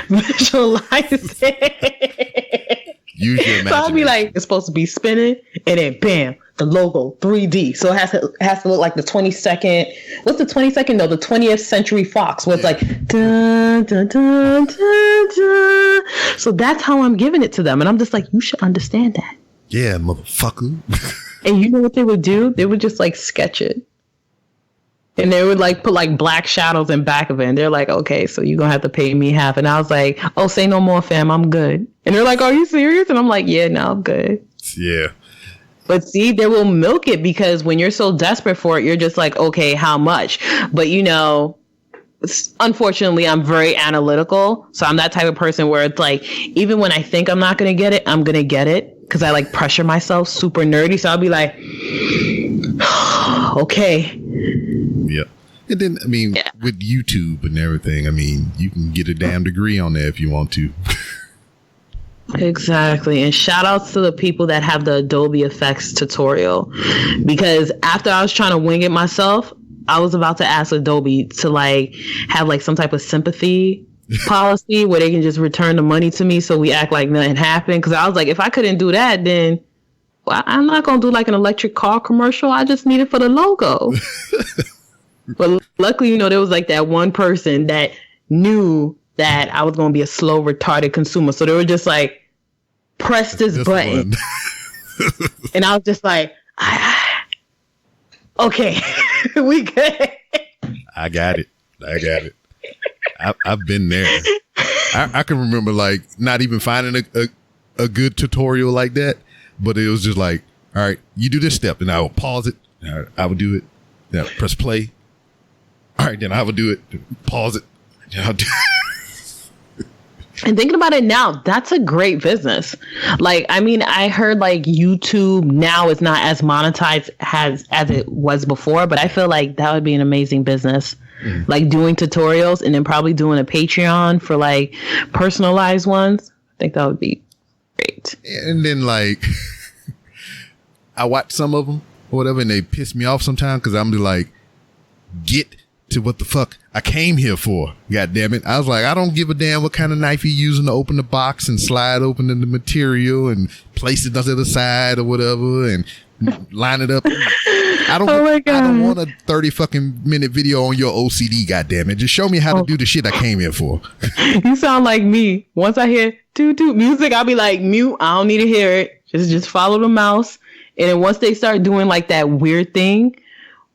Visualize it. Use your imagination. So I'll be like, it's supposed to be spinning and then bam, the logo 3D. So it has to look like the 22nd. What's the 22nd? No, the 20th Century Fox where it's like dun, dun, dun, dun, dun. So that's how I'm giving it to them. And I'm just like, you should understand that. Yeah, motherfucker. And you know what they would do? They would just like sketch it. And they would like put like black shadows in back of it. And they're like, okay, so you're going to have to pay me half. And I was like, oh, say no more, fam. I'm good. And they're like, are you serious? And I'm like, yeah, no, I'm good. Yeah. But see, they will milk it because when you're so desperate for it, you're just like, okay, how much? But you know, unfortunately, I'm very analytical. So I'm that type of person where it's like, even when I think I'm not going to get it, I'm going to get it. Because I like pressure myself, super nerdy. So I'll be like, okay. Yeah. And then, I mean, with YouTube and everything, I mean, you can get a damn degree on there if you want to. Exactly. And shout outs to the people that have the Adobe Effects tutorial. Because after I was trying to wing it myself, I was about to ask Adobe to like have like some type of sympathy policy where they can just return the money to me so we act like nothing happened. Because I was like, if I couldn't do that, then I'm not going to do like an electric car commercial. I just need it for the logo. But luckily, there was like that one person that knew that I was going to be a slow, retarded consumer. So they were just like, press this button. And I was just like, okay, we good. I got it. I've been there. I can remember like not even finding a good tutorial like that, but it was just like, all right, you do this step, and I will pause it. All right, I would do it. Now press play. All right, then I would do it. Pause it. I'll do it. And thinking about it now, that's a great business. Like, I mean, I heard like YouTube now is not as monetized as it was before, but I feel like that would be an amazing business. Like doing tutorials and then probably doing a Patreon for like personalized ones. I think that would be great. And then like, I watch some of them or whatever, and they piss me off sometimes because I'm just like, get to what the fuck I came here for. God damn it. I was like, I don't give a damn what kind of knife you're using to open the box and slide open the material and place it on the other side or whatever and line it up. I don't want a 30 fucking minute video on your OCD, goddamn it. Just show me how to do the shit I came here for. You sound like me. Once I hear toot toot music, I'll be like, mute. I don't need to hear it. Just follow the mouse. And then once they start doing like that weird thing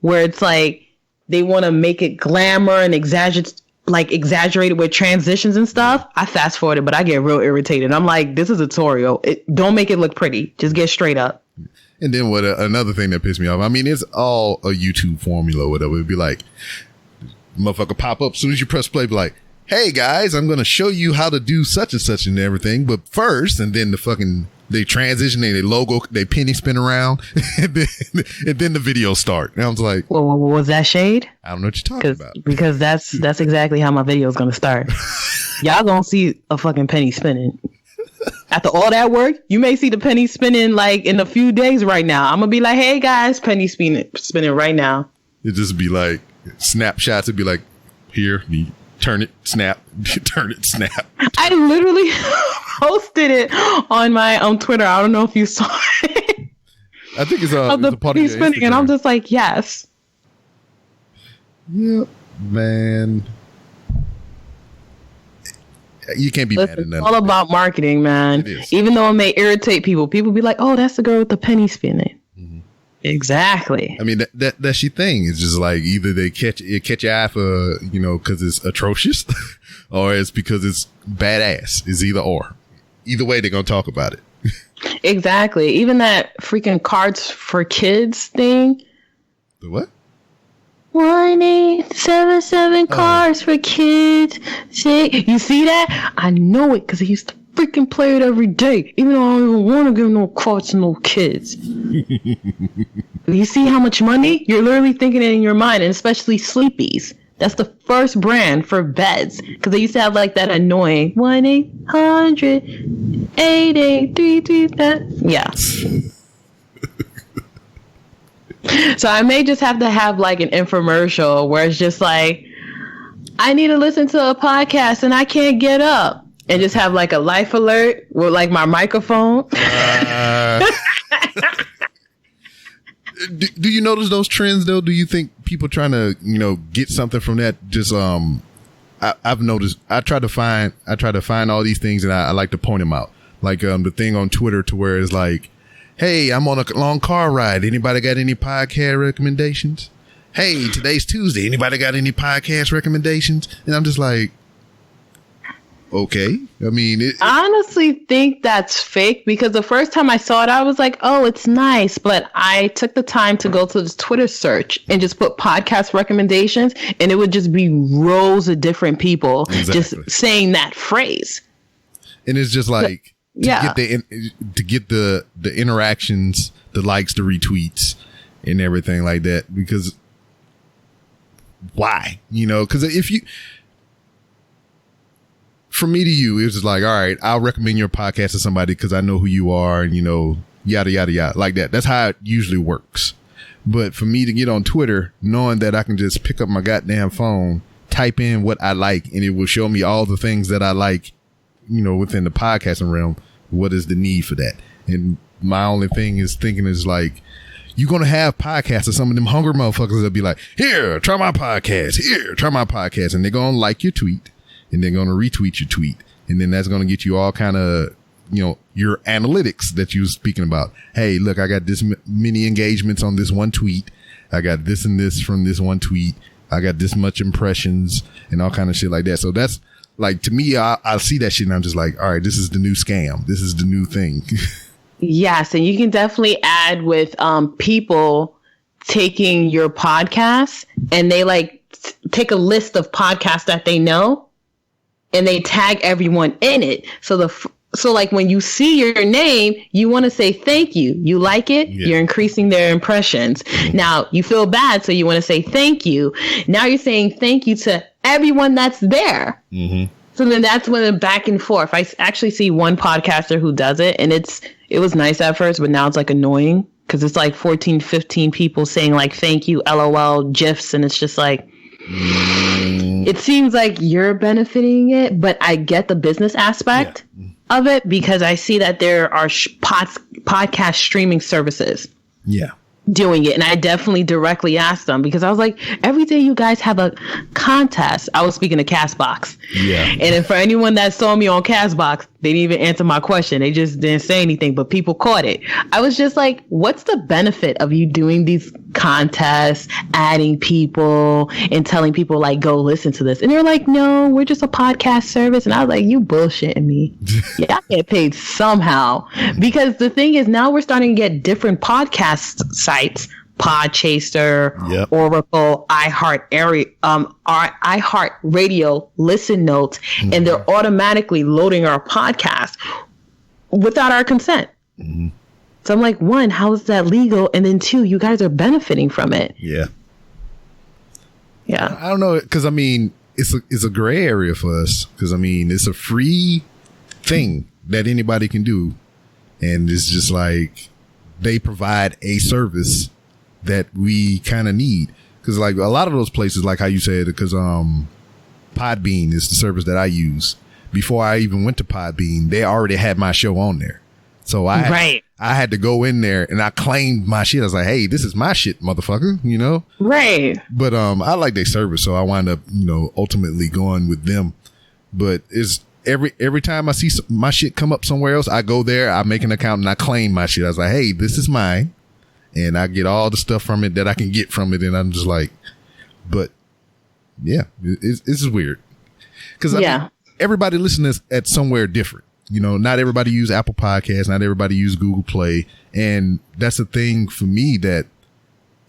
where it's like they want to make it glamour and exaggerated with transitions and stuff, I fast forward it, but I get real irritated. I'm like, this is a tutorial. Don't make it look pretty. Just get straight up. And then another thing that pissed me off, I mean, it's all a YouTube formula or whatever. It'd be like, motherfucker pop up as soon as you press play, be like, hey guys, I'm going to show you how to do such and everything. But first, and then they transition and they logo, they penny spin around and then the video start. And I was like, well, was that shade? I don't know what you're talking about. Because that's exactly how my video is going to start. Y'all going to see a fucking penny spinning. After all that work, you may see the penny spinning like in a few days right now. I'm going to be like, hey guys, penny spinning right now. It'd just be like snapshots. It'd be like, here, you turn it, snap, turn it, snap. I literally posted it on my Twitter. I don't know if you saw it. I think it's a part of your spinning, and I'm just like, yes. Yep, man. You can't be mad at nothing. It's all about marketing, man. Even though it may irritate people be like, oh, that's the girl with the penny spinning. Mm-hmm. Exactly. I mean, that's your thing. It's just like either they catch your eye for, because it's atrocious or it's because it's badass. It's either or. Either way, they're going to talk about it. Exactly. Even that freaking Cards for Kids thing. The what? 1877 cars for kids. You see that? I know it because I used to freaking play it every day, even though I don't even want to give no cards to no kids. You see how much money? You're literally thinking it in your mind, and especially Sleepy's. That's the first brand for beds because they used to have like that annoying 1-800-8833. Yeah. So I may just have to have like an infomercial where it's just like, I need to listen to a podcast and I can't get up, and just have like a life alert with like my microphone. Do you notice those trends though? Do you think people trying to, get something from that? Just, I've noticed, I try to find all these things and I like to point them out. Like, the thing on Twitter to where it's like, hey, I'm on a long car ride. Anybody got any podcast recommendations? Hey, today's Tuesday. Anybody got any podcast recommendations? And I'm just like, okay. I mean, I honestly think that's fake because the first time I saw it, I was like, oh, it's nice. But I took the time to go to this Twitter search and just put podcast recommendations, and it would just be rows of different people just saying that phrase. And it's just like, to get the interactions, the likes, the retweets, and everything like that. Because why? Because from me to you, it was just like, all right, I'll recommend your podcast to somebody because I know who you are, and yada yada yada, like that. That's how it usually works. But for me to get on Twitter, knowing that I can just pick up my goddamn phone, type in what I like, and it will show me all the things that I like, within the podcasting realm. What is the need for that? And my only thing is thinking is like, you're going to have podcasts, or some of them hungry motherfuckers that'll be like, here, try my podcast. Here, try my podcast. And they're going to like your tweet, and they're going to retweet your tweet. And then that's going to get you all kind of, your analytics that you were speaking about. Hey, look, I got this many engagements on this one tweet. I got this and this from this one tweet. I got this much impressions and all kind of shit like that. So that's like, to me, I see that shit and I'm just like, all right, this is the new scam. This is the new thing. Yes. And you can definitely add with people taking your podcast and they like take a list of podcasts that they know and they tag everyone in it. So like when you see your name, you want to say thank you. You like it. Yeah. You're increasing their impressions. Now you feel bad. So you want to say thank you. Now you're saying thank you to everyone that's there. Mm-hmm. So then that's when the back and forth. I actually see one podcaster who does it, and it was nice at first, but now it's like annoying because it's like 14, 15 people saying like thank you, LOL, GIFs, and it's just like, it seems like you're benefiting it, but I get the business aspect of it because I see that there are podcast streaming services. Yeah. Doing it. And I definitely directly asked them because I was like, every day you guys have a contest. I was speaking to Castbox. Yeah. And then for anyone that saw me on Castbox, they didn't even answer my question. They just didn't say anything, but people caught it. I was just like, what's the benefit of you doing these contests, adding people and telling people like, go listen to this? And they're like, no, we're just a podcast service. And I was like, you bullshitting me. Yeah, I get paid somehow. Because the thing is now we're starting to get different podcast sites, Podchaser, Oracle, iHeart Radio, Listen Notes, and they're automatically loading our podcast without our consent. Mm-hmm. So I'm like, one, how is that legal? And then two, you guys are benefiting from it. Yeah. Yeah. I don't know. Cause I mean, it's a gray area for us. Cause I mean, it's a free thing that anybody can do. And it's just like, they provide a service that we kind of need. Cause like a lot of those places, like how you said, cause, Podbean is the service that I use. Before I even went to Podbean, they already had my show on there. So I had to go in there and I claimed my shit. I was like, hey, this is my shit, motherfucker, Right. But I like their service, so I wind up, ultimately going with them. But it's every time I see my shit come up somewhere else, I go there, I make an account and I claim my shit. I was like, hey, this is mine. And I get all the stuff from it that I can get from it. And I'm just like, but yeah, it's just weird. Cause everybody listens at somewhere different. Not everybody use Apple Podcasts. Not everybody use Google Play. And that's the thing for me, that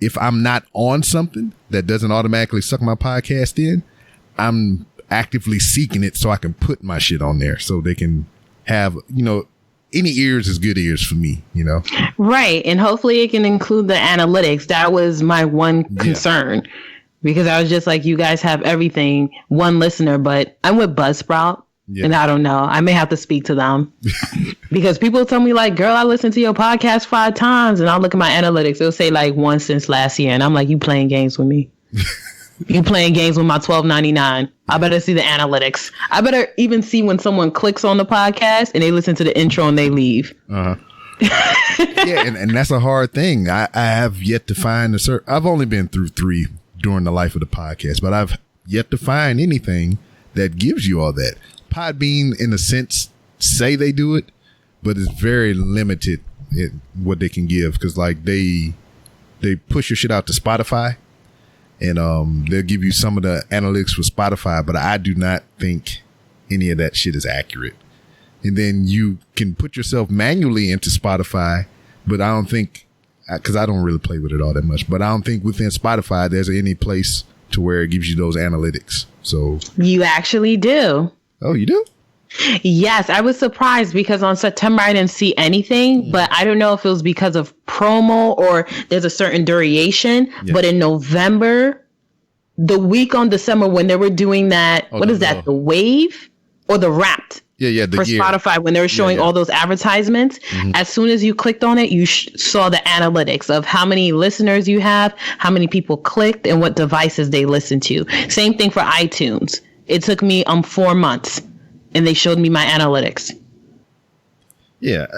if I'm not on something that doesn't automatically suck my podcast in, I'm actively seeking it so I can put my shit on there so they can have, any ears is good ears for me, Right. And hopefully it can include the analytics. That was my one concern because I was just like, you guys have everything, one listener, but I'm with Buzzsprout. Yeah. And I don't know. I may have to speak to them because people tell me like, girl, I listened to your podcast 5 times and I'll look at my analytics. It'll say like once since last year. And I'm like, you playing games with me. You playing games with my $12.99. I better see the analytics. I better even see when someone clicks on the podcast and they listen to the intro and they leave. Uh-huh. Yeah. And that's a hard thing. I have yet to find I've only been through 3 during the life of the podcast, but I've yet to find anything that gives you all that. Podbean, in a sense, say they do it, but it's very limited in what they can give because, like, they push your shit out to Spotify, and they'll give you some of the analytics for Spotify, but I do not think any of that shit is accurate. And then you can put yourself manually into Spotify, but I don't think, because I don't really play with it all that much, but I don't think within Spotify there's any place to where it gives you those analytics. So you actually do. Oh, you do? Yes, I was surprised because on September I didn't see anything, but I don't know if it was because of promo or there's a certain duration. Yeah. But in November, the week on December when they were doing that, what is that, the Wave or the Wrapped For Spotify, when they were showing all those advertisements, as soon as you clicked on it, you saw the analytics of how many listeners you have, how many people clicked, and what devices they listened to. Same thing for iTunes. It took me 4 months, and they showed me my analytics. Yeah,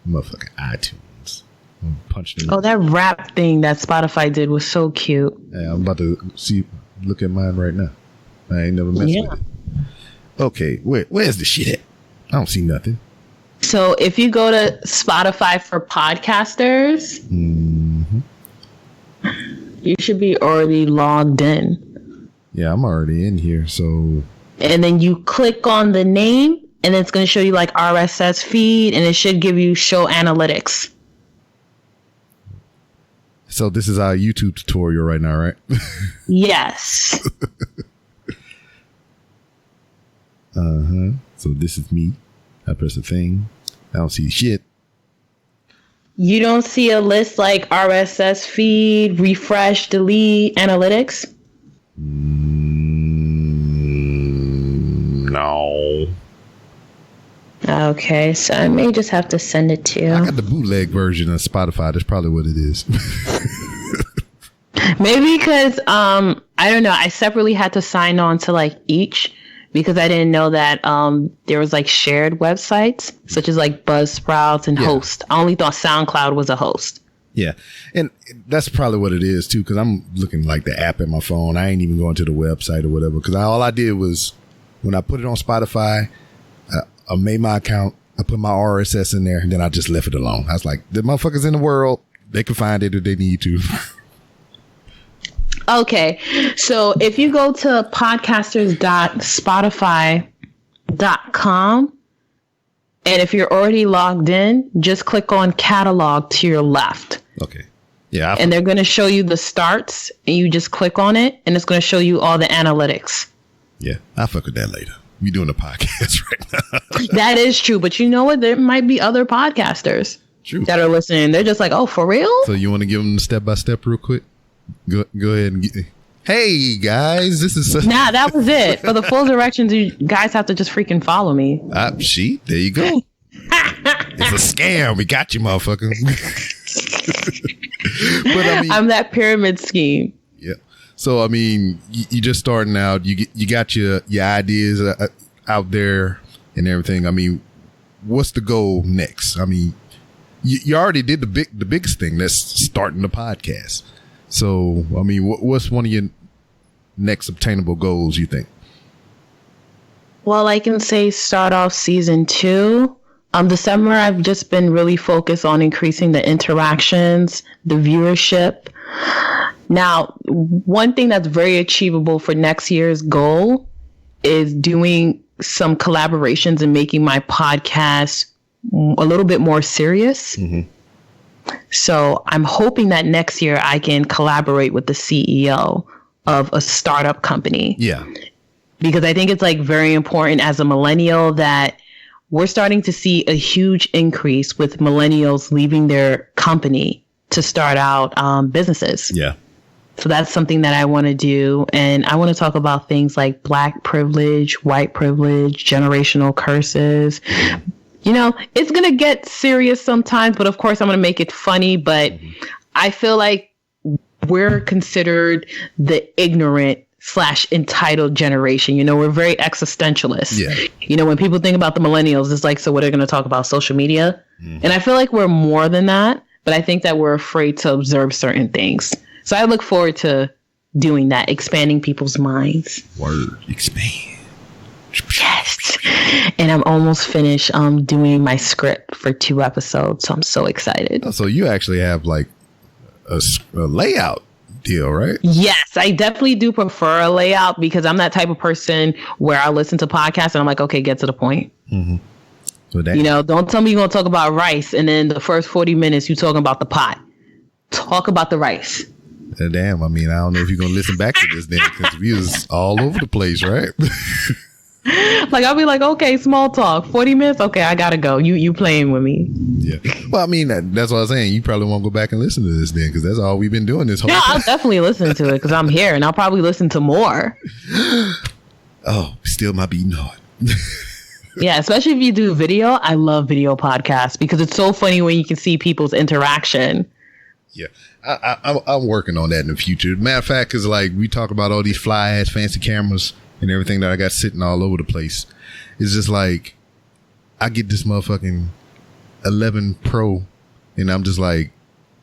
motherfucking iTunes. I'm punching. Oh, that rap thing that Spotify did was so cute. Yeah, I'm about to look at mine right now. I ain't never messed with it. Okay, where's the shit at? I don't see nothing. So if you go to Spotify for podcasters, you should be already logged in. Yeah, I'm already in here. So, and then you click on the name, and it's going to show you like RSS feed, and it should give you show analytics. So this is our YouTube tutorial right now, right? Yes. So this is me. I press a thing. I don't see shit. You don't see a list like RSS feed, refresh, delete, analytics? No. Okay, so I may just have to send it to you. I got the bootleg version of Spotify. That's probably what it is. Maybe because, I don't know, I separately had to sign on to like each, because I didn't know that there was like shared websites such as like Buzzsprouts and Host. I only thought SoundCloud was a host. Yeah. And that's probably what it is too, because I'm looking like the app at my phone. I ain't even going to the website or whatever, because all I did was when I put it on Spotify, I made my account, I put my RSS in there, and then I just left it alone. I was like, the motherfuckers in the world, they can find it if they need to. Okay, so if you go to podcasters.spotify.com, and if you're already logged in, just click on catalog to your left. Okay. Yeah. And they're going to show you the starts, and you just click on it, and it's going to show you all the analytics. Yeah, I'll fuck with that later. We doing a podcast right now. That is true, but you know what? There might be other podcasters that are listening. They're just like, oh, for real? So you want to give them step by step real quick? Go ahead and hey guys, this is nah, that was it. For the full directions, you guys have to just freaking follow me. There you go. It's a scam. We got you, motherfucker. But I mean, I'm that pyramid scheme. Yeah. So I mean, you just starting out. You got your ideas out there and everything. I mean, what's the goal next? I mean, you already did the biggest thing. That's starting the podcast. So, I mean, what's one of your next obtainable goals, you think? Well, I can say start off season 2. This summer, I've just been really focused on increasing the interactions, the viewership. Now, one thing that's very achievable for next year's goal is doing some collaborations and making my podcast a little bit more serious. Mm-hmm. So I'm hoping that next year I can collaborate with the CEO of a startup company. Yeah. Because I think it's like very important as a millennial that we're starting to see a huge increase with millennials leaving their company to start out businesses. Yeah. So that's something that I want to do. And I want to talk about things like Black privilege, white privilege, generational curses. You know, it's going to get serious sometimes, but of course I'm going to make it funny. But I feel like we're considered the ignorant / entitled generation. You know, we're very existentialist. Yeah. You know, when people think about the millennials, it's like, so what are they going to talk about? Social media? And I feel like we're more than that, but I think that we're afraid to observe certain things. So I look forward to doing that, expanding people's minds. Word, expand. Yes. And I'm almost finished doing my script for 2 episodes. So I'm so excited. Oh, so you actually have like a layout deal, right? Yes, I definitely do prefer a layout because I'm that type of person where I listen to podcasts and I'm like, okay, get to the point. Mm-hmm. So you know, don't tell me you're going to talk about rice and then the first 40 minutes you're talking about the pot. Talk about the rice. Damn, I mean, I don't know if you're going to listen back to this then because we was all over the place, right? Like, I'll be like, okay, small talk, 40 minutes. Okay, I got to go. You playing with me. Yeah. Well, I mean, that's what I was saying. You probably won't go back and listen to this then because that's all we've been doing this whole time. I'll definitely listen to it because I'm here and I'll probably listen to more. Oh, still my beating heart. Yeah, especially if you do video. I love video podcasts because it's so funny when you can see people's interaction. Yeah, I'm working on that in the future. Matter of fact, is like we talk about all these fly ass fancy cameras and everything that I got sitting all over the place. It's just like I get this motherfucking 11 Pro, and I'm just like,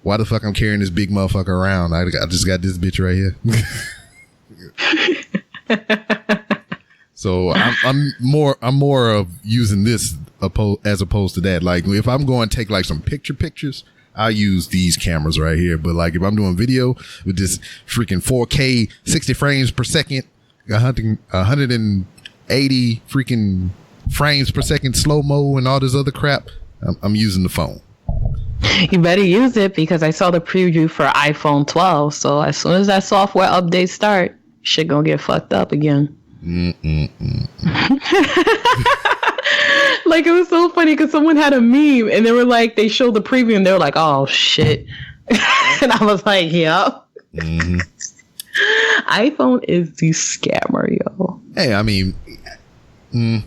why the fuck I'm carrying this big motherfucker around? I just got this bitch right here. So I'm more of using this as opposed to that. Like if I'm going to take like some pictures, I use these cameras right here. But like if I'm doing video with this freaking 4K 60 frames per second, 180 freaking frames per second slow mo and all this other crap, I'm using the phone. You better use it because I saw the preview for iPhone 12. So as soon as that software update start, shit gonna get fucked up again. Like it was so funny because someone had a meme and they were like, they showed the preview and they were like, oh shit. And I was like, yep. Mm-hmm. iPhone is the scammer, yo. Hey, I mean, you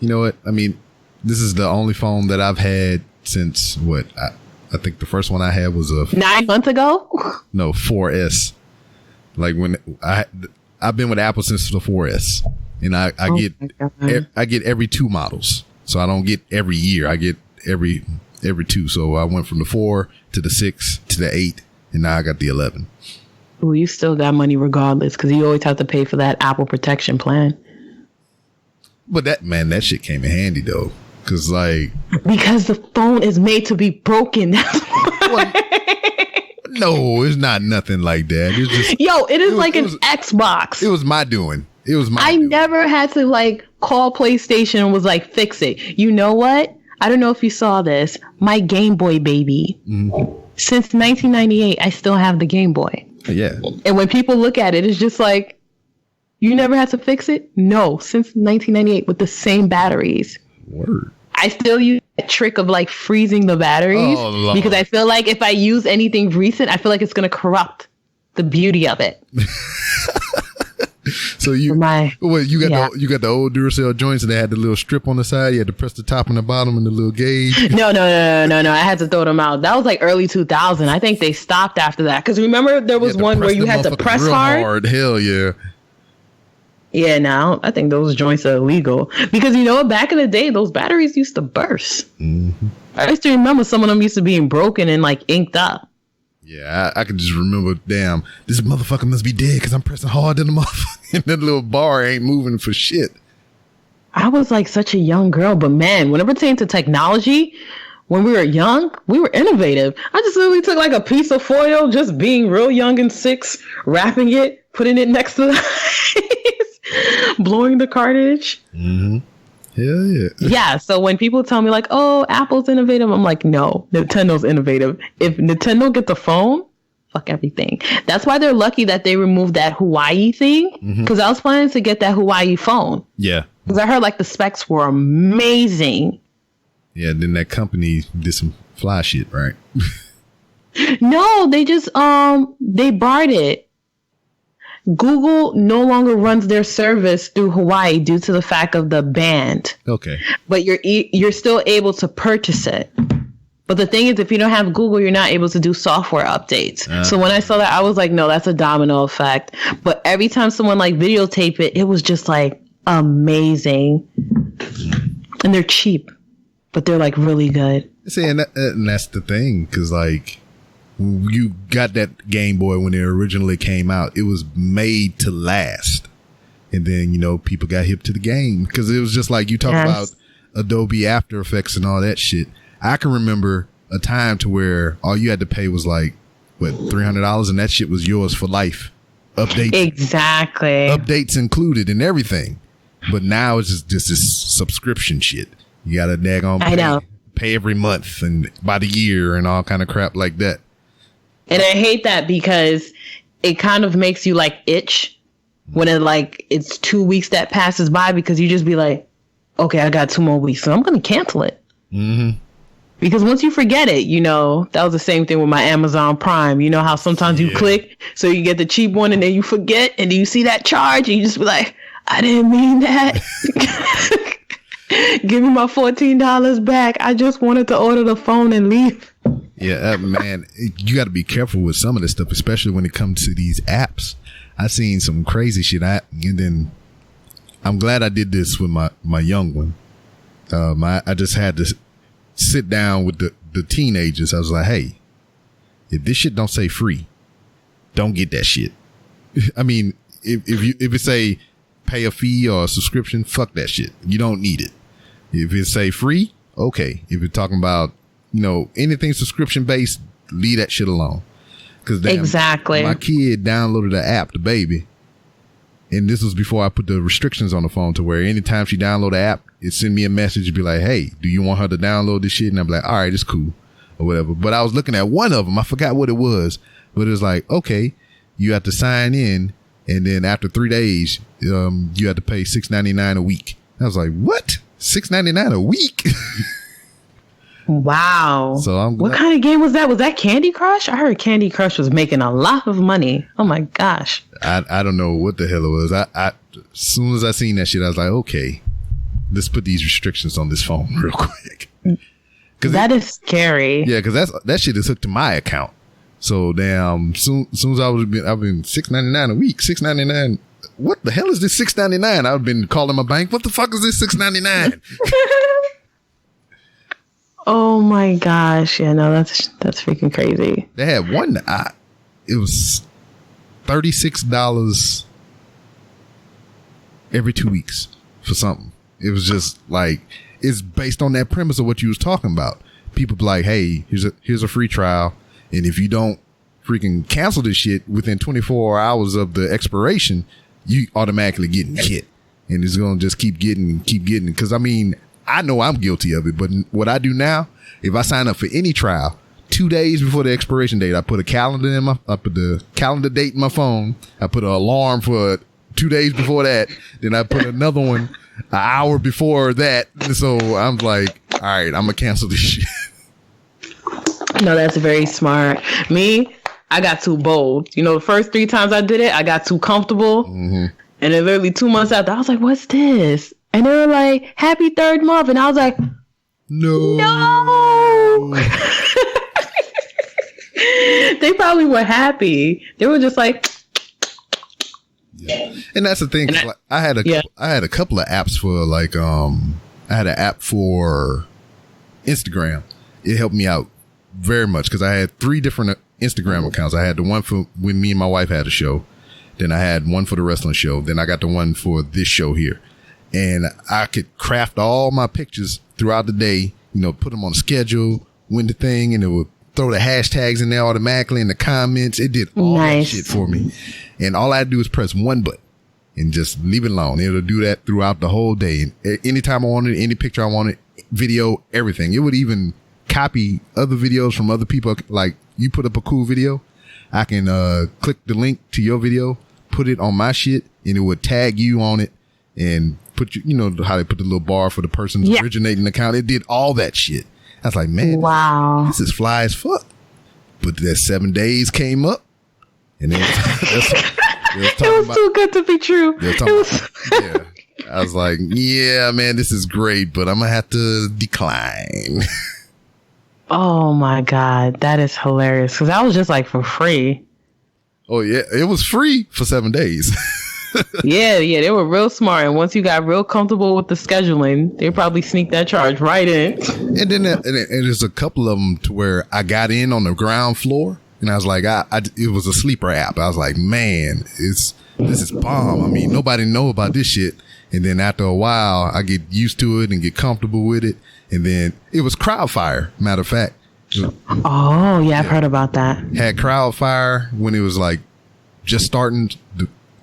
know what? I mean, this is the only phone that I've had since what? I think the first one I had was a 9 months ago. No, 4S. Like when I've been with Apple since the 4S, and I get every 2 models, so I don't get every year. I get every 2. So I went from the 4 to the 6 to the 8, and now I got the 11. Well, you still got money regardless because you always have to pay for that Apple protection plan. But that shit came in handy though. Because the phone is made to be broken. Well, no, it's not nothing like that. It's just it is like an Xbox. It was my doing. I never had to like call PlayStation and was like, fix it. You know what? I don't know if you saw this. My Game Boy baby. Mm-hmm. Since 1998, I still have the Game Boy. Yeah. And when people look at it, it's just like, you never had to fix it? No, since 1998 with the same batteries. Word. I still use that trick of like freezing the batteries because I feel like if I use anything recent, I feel like it's going to corrupt the beauty of it. So you got the old Duracell joints and they had the little strip on the side. You had to press the top and the bottom and the little gauge. No. I had to throw them out. That was like early 2000. I think they stopped after that. Because remember there was one where you had to press hard. Hell yeah. Yeah, now I think those joints are illegal because back in the day, those batteries used to burst. Mm-hmm. I used to remember some of them used to being broken and like inked up. Yeah, I can just remember, damn, this motherfucker must be dead because I'm pressing hard in the motherfucker and that little bar ain't moving for shit. I was like such a young girl, but man, when it pertained to technology, when we were young, we were innovative. I just literally took like a piece of foil, just being real young and 6, wrapping it, putting it next to the blowing the cartridge. Mm-hmm. Hell yeah. Yeah. So when people tell me like, oh, Apple's innovative, I'm like, no, Nintendo's innovative. If Nintendo gets a phone, fuck everything. That's why they're lucky that they removed that Hawaii thing. Because I was planning to get that Hawaii phone. Yeah. Because I heard like the specs were amazing. Yeah. Then that company did some fly shit, right? No, they just, they barred it. Google no longer runs their service through Hawaii due to the fact of the ban. Okay. But you're still able to purchase it. But the thing is, if you don't have Google, you're not able to do software updates. So when I saw that, I was like, no, that's a domino effect. But every time someone like videotape it, it was just like amazing. And they're cheap, but they're like really good. See, and that's the thing, because like, you got that Game Boy when it originally came out. It was made to last. And then, people got hip to the game because it was just like you talk about Adobe After Effects and all that shit. I can remember a time to where all you had to pay was like, what, $300 and that shit was yours for life. Updates. Exactly. Updates included and everything. But now it's just this subscription shit. You got to daggone pay every month and by the year and all kind of crap like that. And I hate that because it kind of makes you like itch when it's 2 weeks that passes by because you just be like, okay, I got 2 more weeks, so I'm going to cancel it. Mm-hmm. Because once you forget it, that was the same thing with my Amazon Prime. You know how sometimes you click, so you get the cheap one and then you forget and then you see that charge and you just be like, I didn't mean that. Give me my $14 back. I just wanted to order the phone and leave. Yeah, man, you got to be careful with some of this stuff, especially when it comes to these apps. I've seen some crazy shit. And then I'm glad I did this with my young one. I just had to sit down with the teenagers. I was like, hey, if this shit don't say free, don't get that shit. I mean, if it say pay a fee or a subscription, fuck that shit. You don't need it. If it say free, okay. If you're talking about, anything subscription based, leave that shit alone. Cause exactly. My kid downloaded the app, the baby. And this was before I put the restrictions on the phone to where anytime she download the app, it send me a message and be like, hey, do you want her to download this shit? And I'm like, all right, it's cool or whatever. But I was looking at one of them. I forgot what it was, but it was like, okay, you have to sign in. And then after 3 days, you have to pay $6.99 a week. I was like, what? $6.99 a week? Wow. So what kind of game was that? Was that Candy Crush? I heard Candy Crush was making a lot of money. Oh my gosh. I don't know what the hell it was. I as soon as I seen that shit, I was like, okay, let's put these restrictions on this phone real quick. That is scary. Yeah, because that shit is hooked to my account. So damn, soon as I've been $6.99 a week, $6.99. What the hell is this $6.99? I've been calling my bank. What the fuck is this $6.99? Oh my gosh! Yeah, no, that's freaking crazy. They had one. It was $36 every 2 weeks for something. It was just like, it's based on that premise of what you was talking about. People be like, hey, here's a free trial. And if you don't freaking cancel this shit within 24 hours of the expiration, you automatically getting hit. And it's going to just keep getting. Because, I mean, I know I'm guilty of it. But what I do now, if I sign up for any trial, 2 days before the expiration date, I put a calendar I put the calendar date in my phone. I put an alarm for 2 days before that. Then I put another one an hour before that. So I'm like, all right, I'm going to cancel this shit. No, that's very smart. Me, I got too bold. The first 3 times I did it, I got too comfortable. Mm-hmm. And then literally 2 months after, I was like, what's this? And they were like, happy 3rd month. And I was like, no. They probably were happy. They were just like, yeah. And that's the thing. I had a couple of apps for like, I had an app for Instagram. It helped me out very much because I had 3 different Instagram accounts. I had the one for when me and my wife had a show. Then I had one for the wrestling show. Then I got the one for this show here. And I could craft all my pictures throughout the day, put them on a schedule, win the thing, and it would throw the hashtags in there automatically in the comments. It did all that shit for me. And all I had to do is press one button and just leave it alone. It'll do that throughout the whole day. And anytime I wanted, any picture I wanted, video, everything. It would even copy other videos from other people. Like you put up a cool video, I can click the link to your video, put it on my shit, and it would tag you on it and put you know how they put the little bar for the person's originating account. It did all that shit. I was like, man, wow, this is fly as fuck. But that 7 days came up, and it was too good to be true. Yeah, I was like, yeah, man, this is great, but I'm gonna have to decline. Oh my God, that is hilarious. Because I was just like for free. Oh yeah, it was free for 7 days. yeah, they were real smart. And once you got real comfortable with the scheduling, they probably sneaked that charge right in. And then and there's a couple of them to where I got in on the ground floor, and I was like, it was a sleeper app. I was like, man, this is bomb. I mean, nobody know about this shit. And then after a while, I get used to it and get comfortable with it. And then it was Crowdfire, matter of fact. Oh, yeah, I've heard about that. Had Crowdfire when it was like just starting,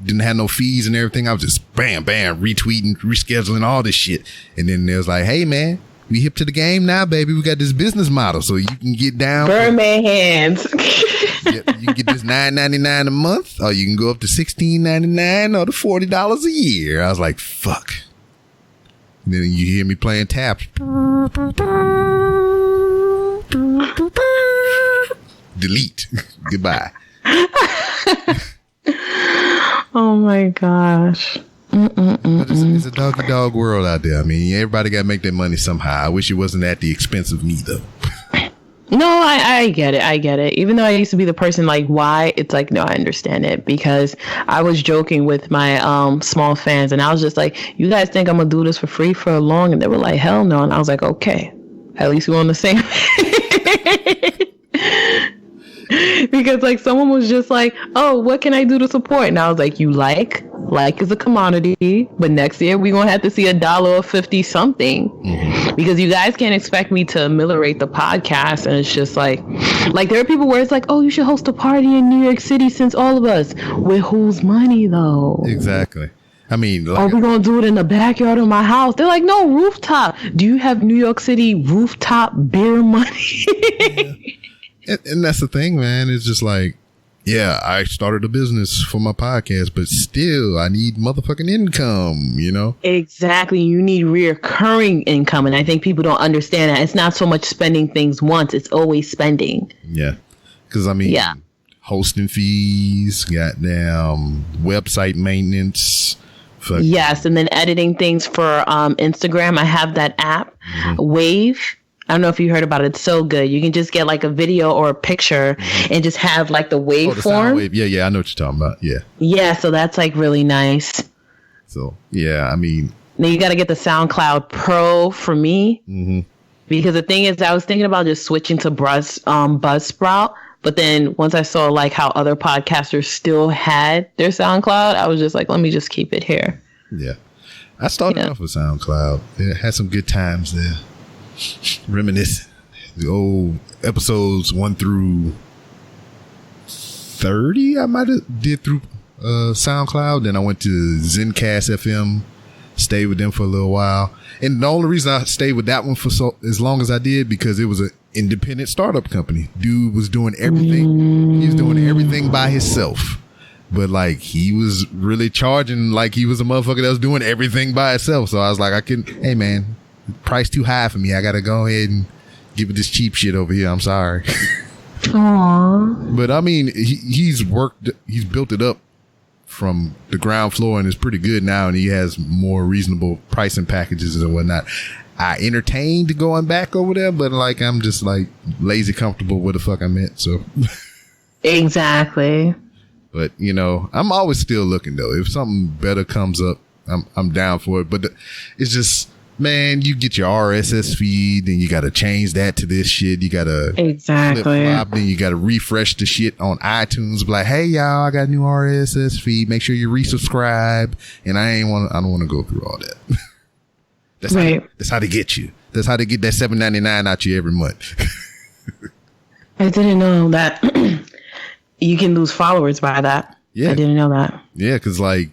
didn't have no fees and everything. I was just bam, retweeting, rescheduling all this shit. And then it was like, hey, man, we hip to the game now, baby. We got this business model so you can get down. Birdman hands. You can get this $9.99 a month, or you can go up to $16.99 or to $40 a year. I was like, fuck. And then you hear me playing taps. Delete. Goodbye. Oh my gosh. But it's a doggy dog world out there. I mean, everybody got to make their money somehow. I wish it wasn't at the expense of me, though. No, I get it. I get it. Even though I used to be the person like, why? It's like, no, I understand it, because I was joking with my small fans, and I was just like, you guys think I'm gonna do this for free for long? And they were like, hell no. And I was like, okay, at least we're on the same. Because like someone was just like, oh, what can I do to support? And I was like, you like is a commodity, but next year we're gonna have to see $1.50 something, because you guys can't expect me to ameliorate the podcast. And it's just like there are people where it's like, oh, you should host a party in New York City since all of us. With whose money though? Exactly. I mean, like, are we gonna do it in the backyard of my house? They're like, no, rooftop. Do you have New York City rooftop beer money? Yeah. And that's the thing, man. It's just like, yeah, I started a business for my podcast, but still I need motherfucking income, you know? Exactly. You need reoccurring income. And I think people don't understand that. It's not so much spending things once. It's always spending. Yeah. Because, I mean, hosting fees, goddamn website maintenance. Yes. And then editing things for Instagram. I have that app, Wave. I don't know if you heard about it. It's so good. You can just get like a video or a picture and just have like the waveform. Wave. Yeah, I know what you're talking about. Yeah. Yeah, so that's like really nice. So, yeah, I mean. Then you got to get the SoundCloud Pro for me. Because the thing is, I was thinking about just switching to Buzzsprout. But then once I saw like how other podcasters still had their SoundCloud, I was just like, let me just keep it here. Yeah. I started off with SoundCloud. It had some good times there. Reminisce the old episodes 1 through 30 I might have did through SoundCloud. Then I went to Zencast FM, stayed with them for a little while, and the only reason I stayed with that one for as long as I did, because it was an independent startup company. Dude was doing everything. He was doing everything by himself, but like he was really charging like he was a motherfucker that was doing everything by himself. So I was like, hey man, price too high for me. I gotta go ahead and give it this cheap shit over here. I'm sorry. Aww. But I mean, he's built it up from the ground floor, and it's pretty good now, and he has more reasonable pricing packages and whatnot. I entertained going back over there, but like I'm just like lazy comfortable where the fuck I'm at. So exactly. But you know, I'm always still looking though. If something better comes up, I'm down for it. But it's just, man, you get your RSS feed, and you got to change that to this shit. You got to flip-flop, then you got to refresh the shit on iTunes. Be like, hey y'all, I got a new RSS feed. Make sure you resubscribe. And I don't want to go through all that. That's how they get you. That's how they get that $7.99 out you every month. I didn't know that you can lose followers by that. Yeah, I didn't know that. Yeah, because like,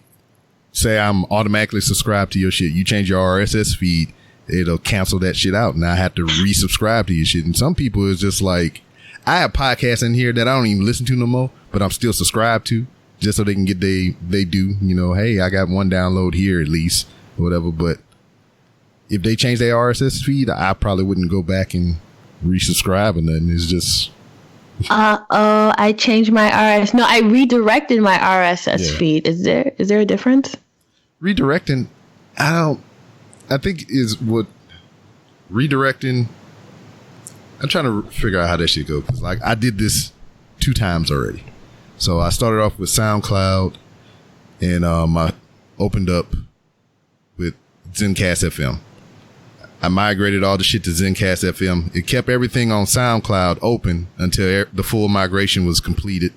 say I'm automatically subscribed to your shit. You change your RSS feed, it'll cancel that shit out. And I have to resubscribe to your shit. And some people is just like, I have podcasts in here that I don't even listen to no more, but I'm still subscribed to, just so they can get they do, you know, hey, I got one download here at least, or whatever. But if they change their RSS feed, I probably wouldn't go back and resubscribe or nothing. It's just, I changed my RSS. No, I redirected my RSS feed. Is there a difference? Redirecting, I think is what redirecting. I'm trying to figure out how that shit goes. Cause like I did this 2 times already. So I started off with SoundCloud, and I opened up with Zencast FM. I migrated all the shit to Zencast FM. It kept everything on SoundCloud open until the full migration was completed.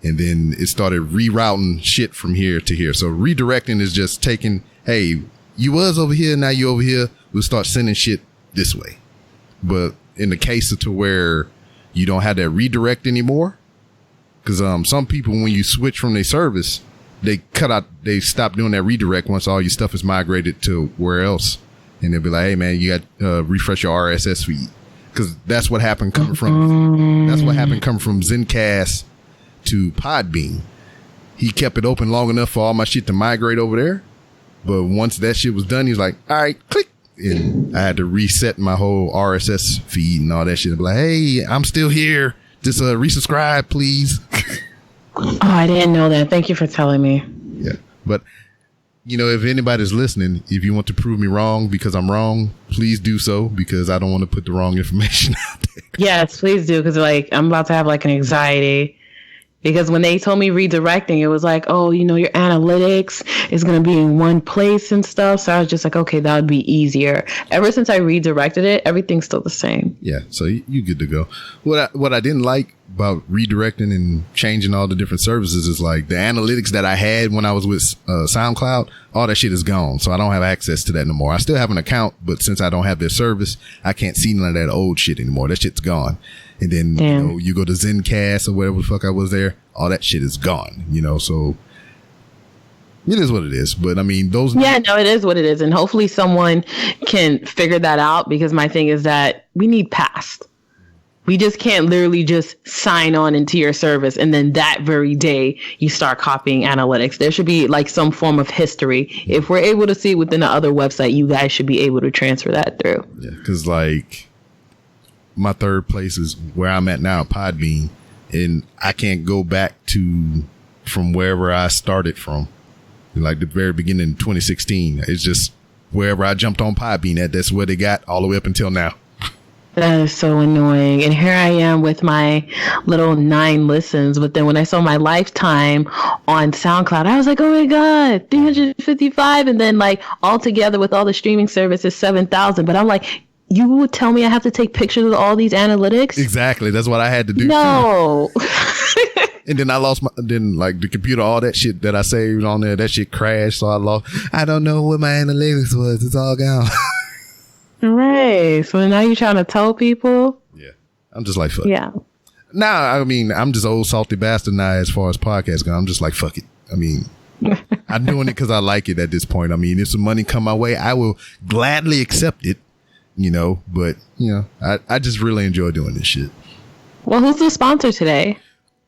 And then it started rerouting shit from here to here. So redirecting is just taking, hey, you was over here, now you over here. We'll start sending shit this way. But in the case of to where you don't have that redirect anymore, because some people, when you switch from their service, they stop doing that redirect once all your stuff is migrated to where else. And they'll be like, hey man, you got to refresh your RSS feed. Because that's what happened coming from Zencast to Podbean. He kept it open long enough for all my shit to migrate over there. But once that shit was done, he was like, all right, click. And I had to reset my whole RSS feed and all that shit. I'd be like, hey, I'm still here. Just resubscribe, please. Oh, I didn't know that. Thank you for telling me. Yeah. But if anybody's listening, if you want to prove me wrong because I'm wrong, please do so, because I don't want to put the wrong information out there. Yes, please do, because I'm about to have an anxiety. Because when they told me redirecting, it was like, oh, your analytics is going to be in one place and stuff. So I was just like, okay, that would be easier. Ever since I redirected it, everything's still the same. Yeah, so you good to go. What I didn't like about redirecting and changing all the different services is like the analytics that I had when I was with SoundCloud, all that shit is gone. So I don't have access to that no more. I still have an account, but since I don't have their service, I can't see none of that old shit anymore. That shit's gone. And then, you go to Zencast or whatever the fuck I was there, all that shit is gone, so it is what it is. But I mean, it is what it is. And hopefully someone can figure that out, because my thing is that we need past. We just can't literally just sign on into your service and then that very day you start copying analytics. There should be like some form of history. If we're able to see it within the other website, you guys should be able to transfer that through. Yeah, because my third place is where I'm at now, Podbean, and I can't go back from wherever I started from, like the very beginning of 2016. It's just wherever I jumped on Podbean that's where they got all the way up until now. That is so annoying. And here I am with my little 9 listens. But then when I saw my lifetime on SoundCloud, I was like, oh my God, 355. And then all together with all the streaming services, 7,000. But I'm like, you would tell me I have to take pictures of all these analytics? Exactly. That's what I had to do. No. And then I lost the computer, all that shit that I saved on there, that shit crashed. So I don't know what my analytics was. It's all gone. Right. So now you're trying to tell people? Yeah. I'm just like, fuck. Yeah. Nah, I mean, I'm just old salty bastard now as far as podcasts go. I'm just like, fuck it. I mean, I'm doing it because I like it at this point. I mean, if some money come my way, I will gladly accept it. But I just really enjoy doing this shit. Well, who's the sponsor today?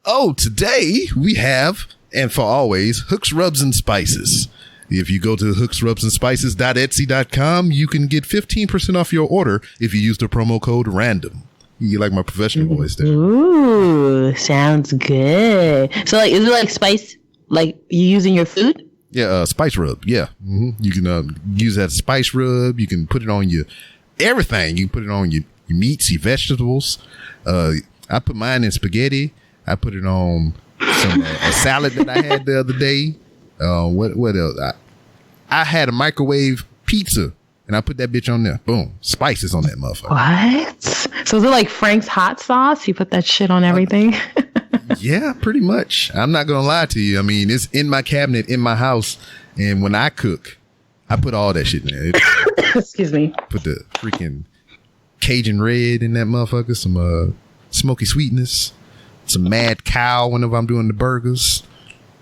Oh, today we have, and for always, Hooks, Rubs, and Spices. If you go to hooksrubsandspices.etsy.com, you can get 15% off your order if you use the promo code RANDOM. You like my professional voice there. Ooh, sounds good. So, is it spice, you using your food? Yeah, spice rub. Yeah. Mm-hmm. You can use that spice rub. You can put it on your everything. You can put it on your meats, your vegetables. I put mine in spaghetti. I put it on a salad that I had the other day. What else? I had a microwave pizza and I put that bitch on there. Boom. Spices on that motherfucker. What? So is it like Frank's hot sauce? You put that shit on everything? Yeah, pretty much. I'm not going to lie to you. I mean, it's in my cabinet in my house. And when I cook, I put all that shit in there. Excuse me. Put the freaking Cajun red in that motherfucker. Some smoky sweetness. Some mad cow whenever I'm doing the burgers.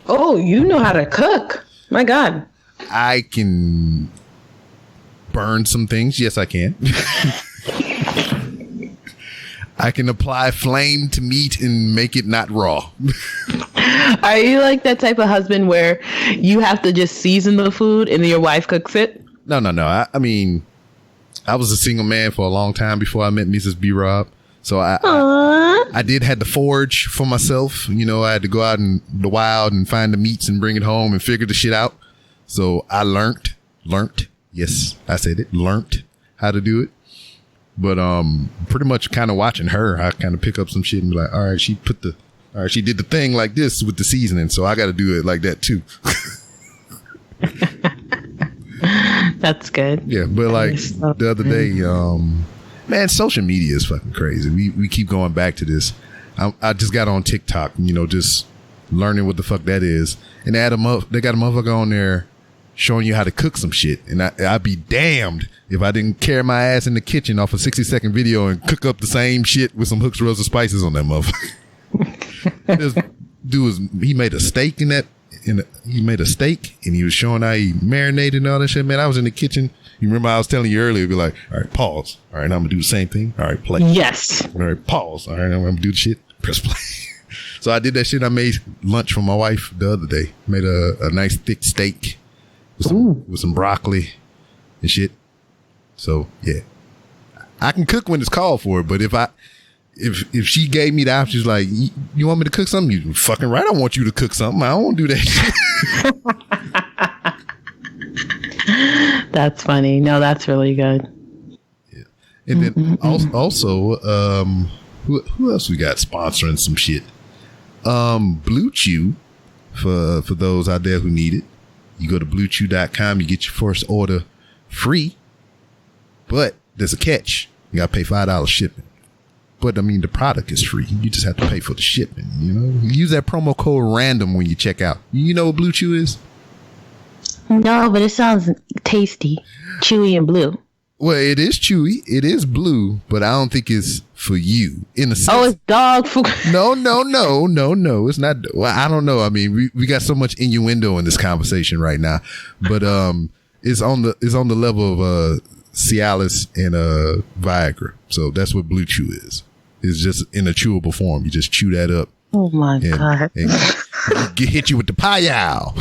Oh, you know how to cook. My God. I can burn some things. Yes, I can. I can apply flame to meat and make it not raw. Are you like that type of husband where you have to just season the food and then your wife cooks it? No. I mean, I was a single man for a long time before I met Mrs. B-Rob. So I did had to forage for myself. I had to go out in the wild and find the meats and bring it home and figure the shit out. So I learned. Yes, I said it. Learned how to do it. But pretty much kind of watching her, I kind of pick up some shit and be like, all right, she did the thing like this with the seasoning, so I got to do it like that too. That's good. Yeah, but the other day, man, social media is fucking crazy. We keep going back to this. I just got on TikTok, just learning what the fuck that is. And they got a motherfucker on there showing you how to cook some shit. And I'd be damned if I didn't carry my ass in the kitchen off a 60-second video and cook up the same shit with some hooks, rubs, and spices on that motherfucker. This dude he made a steak he made a steak and he was showing how he marinated and all that shit. Man, I was in the kitchen. You remember I was telling you earlier, be like, all right, pause. All right, I'm gonna do the same thing. All right, play. Yes. All right, pause. All right, I'm gonna do the shit. Press play. So I did that shit. I made lunch for my wife the other day. Made a nice thick steak with some broccoli and shit. So yeah, I can cook when it's called for. But if she gave me the option, she's like, you want me to cook something? You fucking right. I want you to cook something. I don't do that shit. That's funny. No, that's really good. Yeah. And then also, who else we got sponsoring some shit? Blue Chew, for those out there who need it. You go to bluechew.com, you get your first order free. But there's a catch. You got to pay $5 shipping. But I mean, the product is free. You just have to pay for the shipping. You know, use that promo code RANDOM when you check out. You know what Blue Chew is? No, but it sounds tasty, chewy and blue. Well, it is chewy. It is blue, but I don't think it's for you in a sense. Oh, it's dog food. No. It's not. Well, I don't know. I mean, we got so much innuendo in this conversation right now, but it's on the level of Cialis and Viagra. So that's what Blue Chew is. It's just in a chewable form. You just chew that up. Oh my God. And hit you with the pie-yow.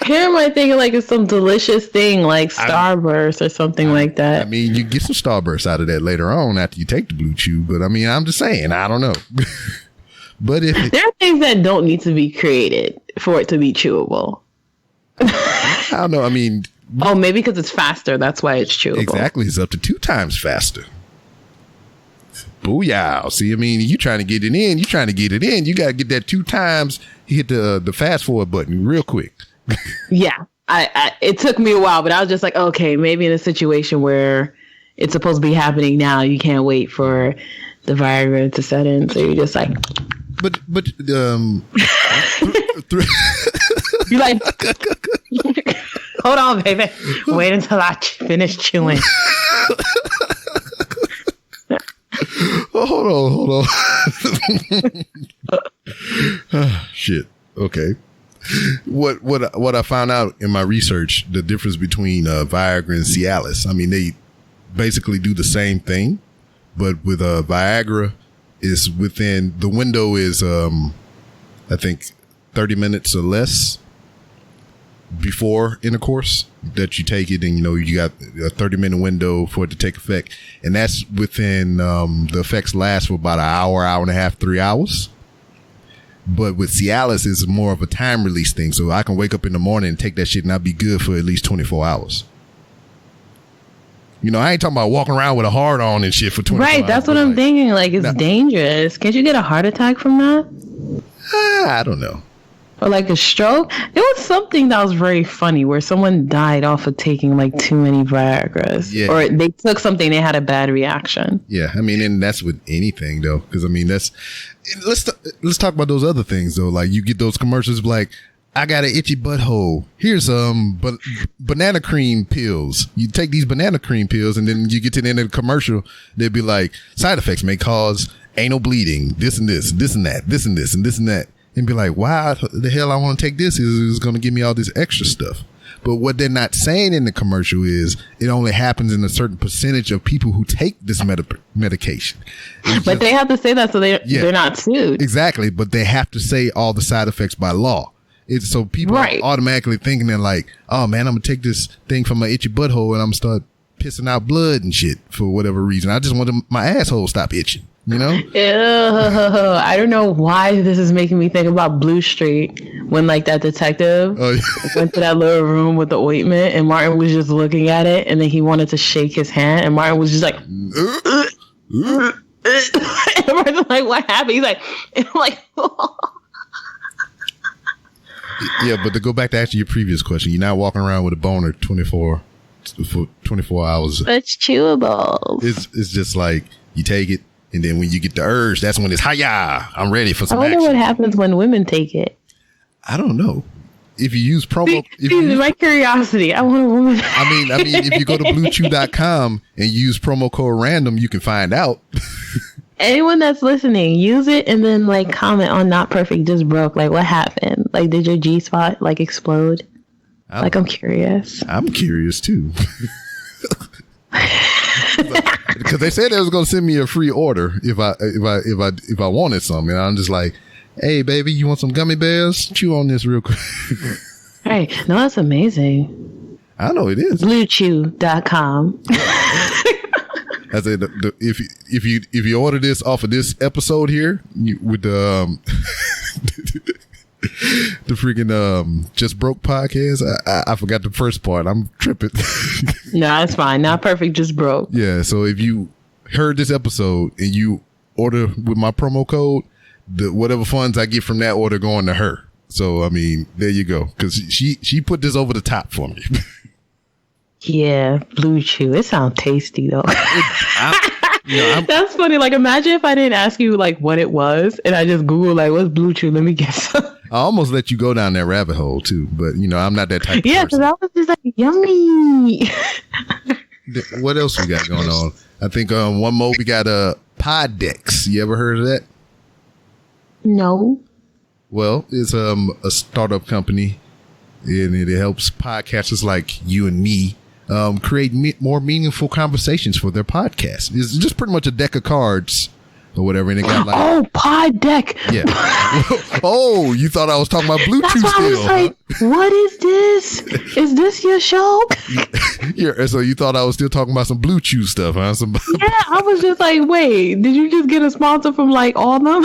Here am I thinking like it's some delicious thing like Starburst or something like that. I mean, you get some Starburst out of that later on after you take the Blue Chew. But I mean, I'm just saying, I don't know. But there are things that don't need to be created for it to be chewable. I don't know. I mean, oh, maybe because it's faster. That's why it's chewable. Exactly. It's up to 2 times faster. Booyah. See, I mean, you trying to get it in. You got to get that 2 times. You hit the fast forward button real quick. Yeah. It took me a while, but I was just like, okay, maybe in a situation where it's supposed to be happening now, you can't wait for the Viagra to set in. So you're just like... But you're like... Hold on, baby. Wait until I finish chewing. Hold on. Shit. Okay. What I found out in my research, the difference between Viagra and Cialis. I mean, they basically do the same thing, but with Viagra, is within the window is I think 30 minutes or less before intercourse that you take it, and you got a 30-minute window for it to take effect, and that's within the effects last for about an hour and a half, 3 hours. But with Cialis, it's more of a time release thing, so I can wake up in the morning and take that shit and I'll be good for at least 24 hours. I ain't talking about walking around with a heart on and shit for 24 hours. Right, that's what I'm thinking. Like, it's dangerous. Can't you get a heart attack from that? I don't know. Or like a stroke. It was something that was very funny where someone died off of taking like too many Viagras. Yeah. Or they took something, they had a bad reaction. Yeah, I mean, and that's with anything though, because I mean, let's talk about those other things though. Like you get those commercials like, I got an itchy butthole. Here's banana cream pills. You take these banana cream pills, and then you get to the end of the commercial, they'd be like, side effects may cause anal bleeding, this and this, this and that, this and this, and this and that. And be like, why the hell I want to take this is going to give me all this extra stuff. But what they're not saying in the commercial is it only happens in a certain percentage of people who take this medication. But they have to say that so they're not sued. Exactly. But they have to say all the side effects by law. It's so people are automatically thinking they're like, oh man, I'm going to take this thing from my itchy butthole and I'm going to start pissing out blood and shit for whatever reason. I just want my asshole to stop itching. Ew, I don't know why this is making me think about Blue Street when like that detective went to that little room with the ointment and Martin was just looking at it and then he wanted to shake his hand and Martin was just like and Martin's like, what happened? He's like yeah, but to go back to actually your previous question, you're not walking around with a boner 24 hours. It's chewable. It's just like you take it. And then when you get the urge, that's when it's, hi-ya, I'm ready for some action. I wonder what happens when women take it. I don't know. If you use promo... my curiosity. I want a woman. I mean, if you go to bluechew.com and use promo code RANDOM, you can find out. Anyone that's listening, use it and then like comment on Not Perfect Just Broke. Like what happened? Like did your G-spot like explode? I'm curious. I'm curious too. Because they said they was gonna send me a free order if I wanted something, and I'm just like, hey baby, you want some gummy bears? Chew on this real quick. Hey, no, that's amazing. I know it is. Bluechew.com. I said if you order this off of this episode here with the the freaking Just Broke podcast. I forgot the first part. I'm tripping. No, it's fine. Not perfect, just broke. Yeah. So if you heard this episode and you order with my promo code, whatever funds I get from that order going to her. So I mean, there you go. Because she put this over the top for me. Yeah, Blue Chew. It sounds tasty though. That's funny. Like, imagine if I didn't ask you like what it was, and I just Googled like, "What's Blue Chew?" Let me get some. I almost let you go down that rabbit hole too, but I'm not that type of yeah, person. because I was just like, yummy. What else we got going on? I think one more we got Poddex. You ever heard of that? No. Well, it's a startup company, and it helps podcasters like you and me create more meaningful conversations for their podcast. It's just pretty much a deck of cards or whatever, and it got like Pod Deck. Yeah. Oh, you thought I was talking about Bluetooth? That's why I was like, what is this? Is this your show? Yeah. So you thought I was still talking about some Bluetooth stuff, huh? Yeah, I was just like, wait, did you just get a sponsor from like all of them?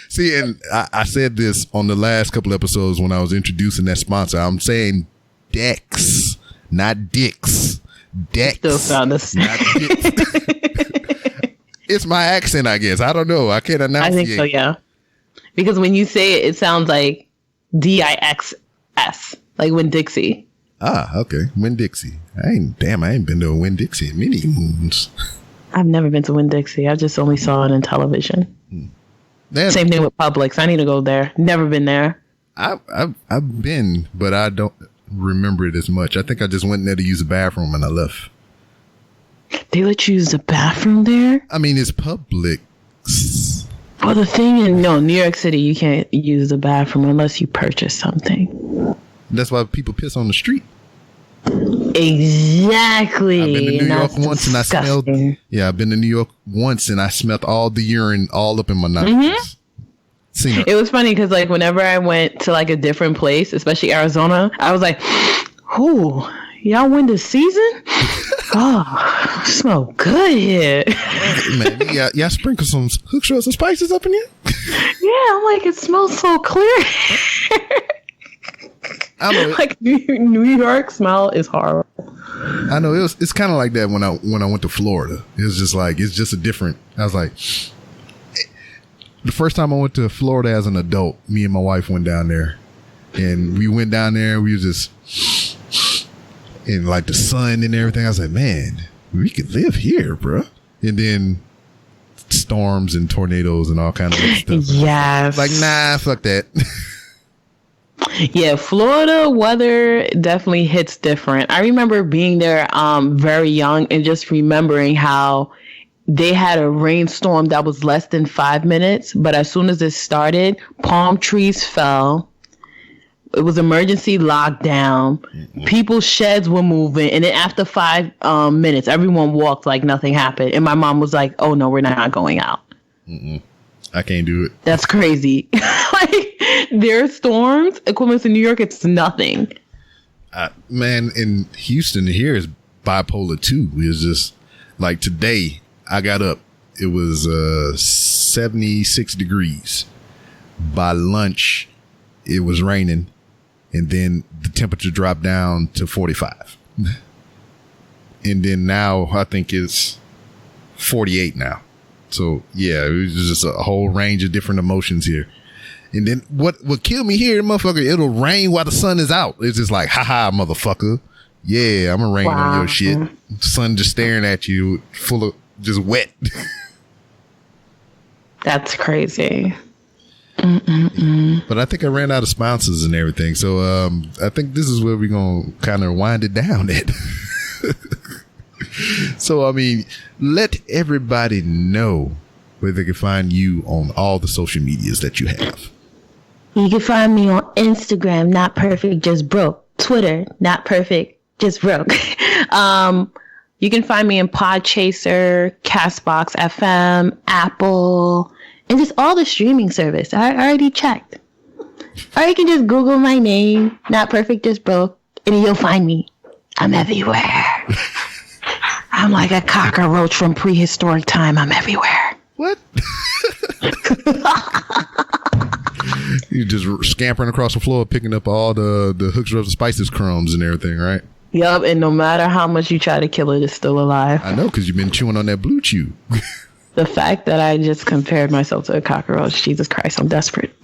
See, and I said this on the last couple episodes when I was introducing that sponsor. I'm saying Dex, not Dicks. Dex. Still sound the same. Not Dicks. It's my accent, I guess. I don't know. I can't enunciate. I think so, yeah. Because when you say it, it sounds like Dixs, like Winn-Dixie. Ah, okay. Winn-Dixie. I ain't been to a Winn-Dixie in many moons. I've never been to Winn-Dixie. I just only saw it in television. Same thing with Publix. I need to go there. Never been there. I've been, but I don't remember it as much. I think I just went in there to use the bathroom and I left. They let you use the bathroom there? I mean, it's Publix. Well, the thing in New York City, you can't use the bathroom unless you purchase something. That's why people piss on the street. Exactly. I've been to New York once and I smelled. Yeah, I've been to New York once and I smelled all the urine all up in my nostrils. It was funny because like whenever I went to like a different place, especially Arizona, I was like, "Ooh, y'all win the season? Oh, smell good here." Man, y'all sprinkle some hook shots and spices up in here? Yeah, I'm like, it smells so clear. I know. Like New York smell is horrible. I know it's kind of like that when I went to Florida. It was just like it's just a different. I was like, the first time I went to Florida as an adult, me and my wife went down there, and we went down there. We were just in like the sun and everything. I was like, man, we could live here, bro. And then storms and tornadoes and all kind of stuff. Yes. Like, nah, fuck that. Yeah, Florida weather definitely hits different. I remember being there very young and just remembering how they had a rainstorm that was less than 5 minutes, but as soon as it started, palm trees fell. It was emergency lockdown. People's sheds were moving, and then after 5 minutes, everyone walked like nothing happened. And my mom was like, "Oh no, we're not going out." I can't do it. That's crazy. Like their storms, equivalent to New York, it's nothing. Man, in Houston, here is bipolar too. It's just like today, I got up. It was 76 degrees. By lunch, it was raining, and then the temperature dropped down to 45. And then now I think it's 48 now. So yeah, it was just a whole range of different emotions here. And then what killed me here, motherfucker, it'll rain while the sun is out. It's just like, haha, motherfucker. Yeah, I'm gonna rain on your shit. Sun just staring at you, full of just wet. That's crazy. But I think I ran out of sponsors and everything. So I think this is where we're gonna kind of wind it down at. So, I mean, let everybody know where they can find you on all the social medias that you have. You can find me on Instagram, Not Perfect Just Broke. Twitter, Not Perfect Just Broke. You can find me in Podchaser, Castbox FM, Apple, and just all the streaming service. I already checked. Or you can just Google my name, Not Perfect Just Broke, and you'll find me. I'm everywhere. I'm like a cockroach from prehistoric time. I'm everywhere. What? You just scampering across the floor, picking up all the Hooks, Rubs, and Spices crumbs and everything, right? Yup, and no matter how much you try to kill it, it's still alive. I know, because you've been chewing on that blue chew. The fact that I just compared myself to a cockroach, Jesus Christ, I'm desperate.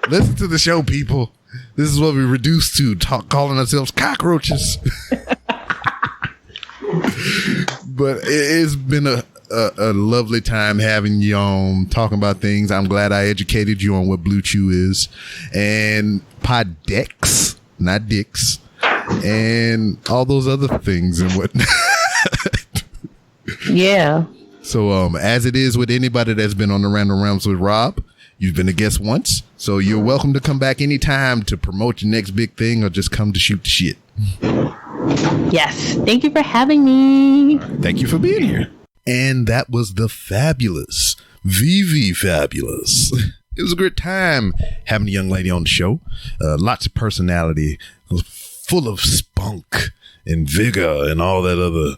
Listen to the show, people. This is what we reduced to, calling ourselves cockroaches. But it's been a lovely time having you on, talking about things. I'm glad I educated you on what Blue Chew is. And Podex, not dicks. And all those other things and whatnot. Yeah. So as it is with anybody that's been on the Random Rounds with Rob, you've been a guest once, so you're welcome to come back anytime to promote your next big thing or just come to shoot the shit. Yes. Thank you for having me. Thank you for being here. And that was the fabulous Vivi Fabolous. It was a great time having a young lady on the show. Lots of personality, full of spunk and vigor and all that other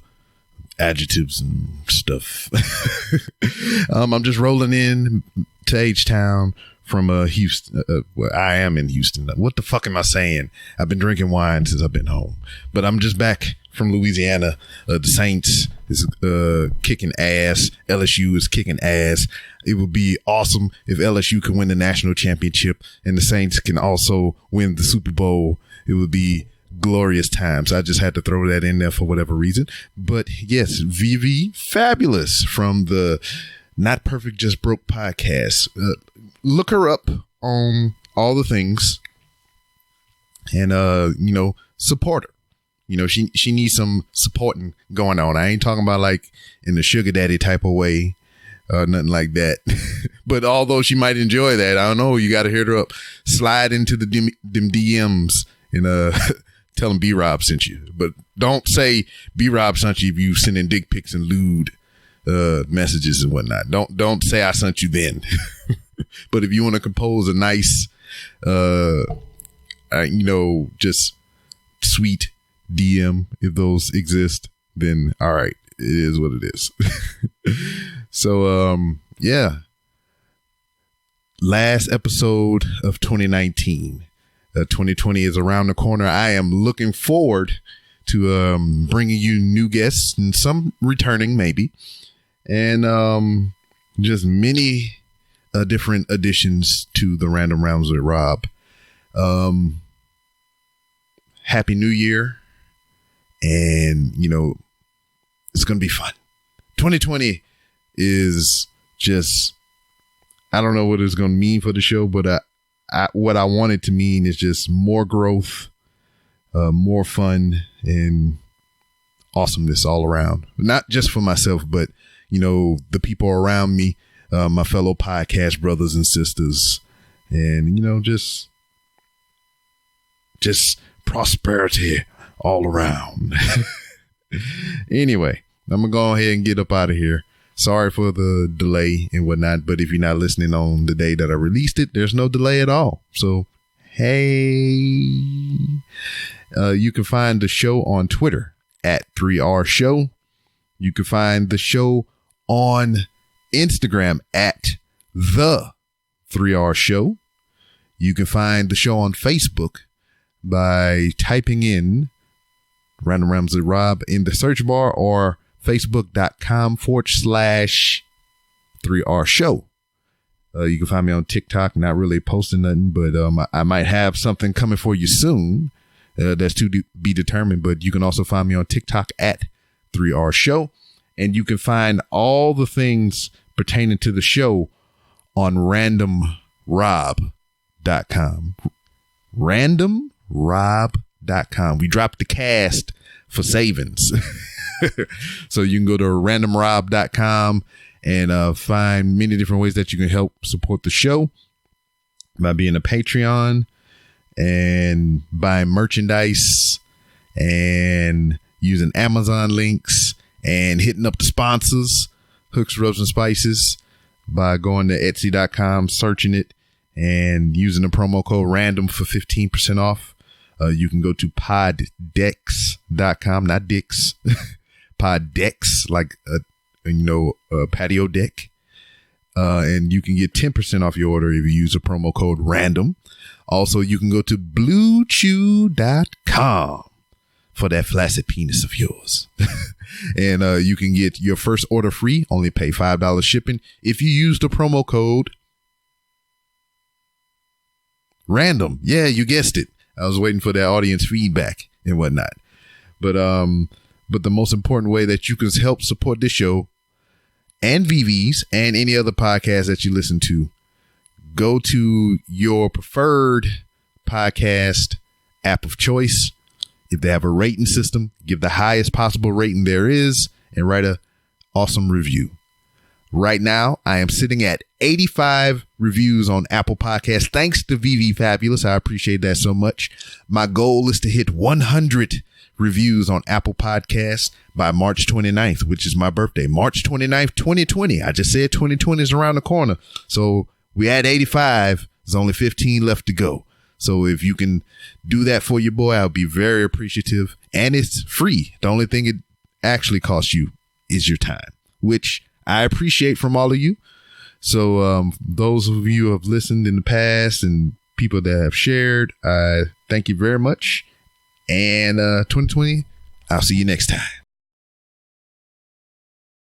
adjectives and stuff. I'm just rolling in to H-Town from Houston. Well, I am in Houston. What the fuck am I saying? I've been drinking wine since I've been home, but I'm just back from Louisiana. The Saints is kicking ass. LSU is kicking ass. It would be awesome if LSU can win the national championship and the Saints can also win the Super Bowl. It would be glorious times. I just had to throw that in there for whatever reason. But yes, Vivi Fabolous from the Not Perfect Just Broke podcast. Look her up on all the things and support her. She needs some supporting going on. I ain't talking about like in the sugar daddy type of way, nothing like that. But although she might enjoy that, I don't know, you got to hit her up. Slide into the them DMs and tell them B-Rob sent you. But don't say B-Rob sent you if you send in dick pics and lewd messages and whatnot. Don't say I sent you then. But if you want to compose a nice, just sweet DM, if those exist, then all right, it is what it is. So, yeah. Last episode of 2019. 2020 is around the corner. I am looking forward to bringing you new guests and some returning maybe, and just many different additions to the Random Rounds with Rob. Happy New Year, and it's gonna be fun. 2020 is just, I don't know what it's gonna mean for the show, but what I want it to mean is just more growth, more fun, and awesomeness all around. Not just for myself, but, the people around me, my fellow podcast brothers and sisters, and, just prosperity all around. Anyway, I'm going to go ahead and get up out of here. Sorry for the delay and whatnot, but if you're not listening on the day that I released it, there's no delay at all. So, hey, you can find the show on Twitter at 3R Show. You can find the show on Instagram at the 3R Show. You can find the show on Facebook by typing in Random Rounds with Rob in the search bar or facebook.com/3R Show. You can find me on TikTok, not really posting nothing, but I might have something coming for you soon. That's to be determined, but you can also find me on TikTok at 3R Show. And you can find all the things pertaining to the show on randomrob.com. Randomrob.com. We dropped the cast for savings. So you can go to randomrob.com and find many different ways that you can help support the show by being a Patreon and buying merchandise and using Amazon links and hitting up the sponsors, Hooks, Rubs, and Spices, by going to Etsy.com, searching it, and using the promo code RANDOM for 15% off. You can go to poddex.com, not dicks. Poddex, like a patio deck. And you can get 10% off your order if you use the promo code RANDOM. Also, you can go to bluechew.com for that flaccid penis of yours. And you can get your first order free. Only pay $5 shipping if you use the promo code RANDOM. Yeah, you guessed it. I was waiting for that audience feedback and whatnot. But the most important way that you can help support this show and Vivi's and any other podcast that you listen to, go to your preferred podcast app of choice. If they have a rating system, give the highest possible rating there is and write a awesome review. Right now, I am sitting at 85 reviews on Apple Podcasts. Thanks to Vivi Fabolous. I appreciate that so much. My goal is to hit 100 reviews on Apple Podcasts by March 29th, which is my birthday. March 29th, 2020. I just said 2020 is around the corner. So we had 85. There's only 15 left to go. So if you can do that for your boy, I'll be very appreciative. And it's free. The only thing it actually costs you is your time, which I appreciate from all of you. So those of you who have listened in the past and people that have shared, I thank you very much. And 2020, I'll see you next time.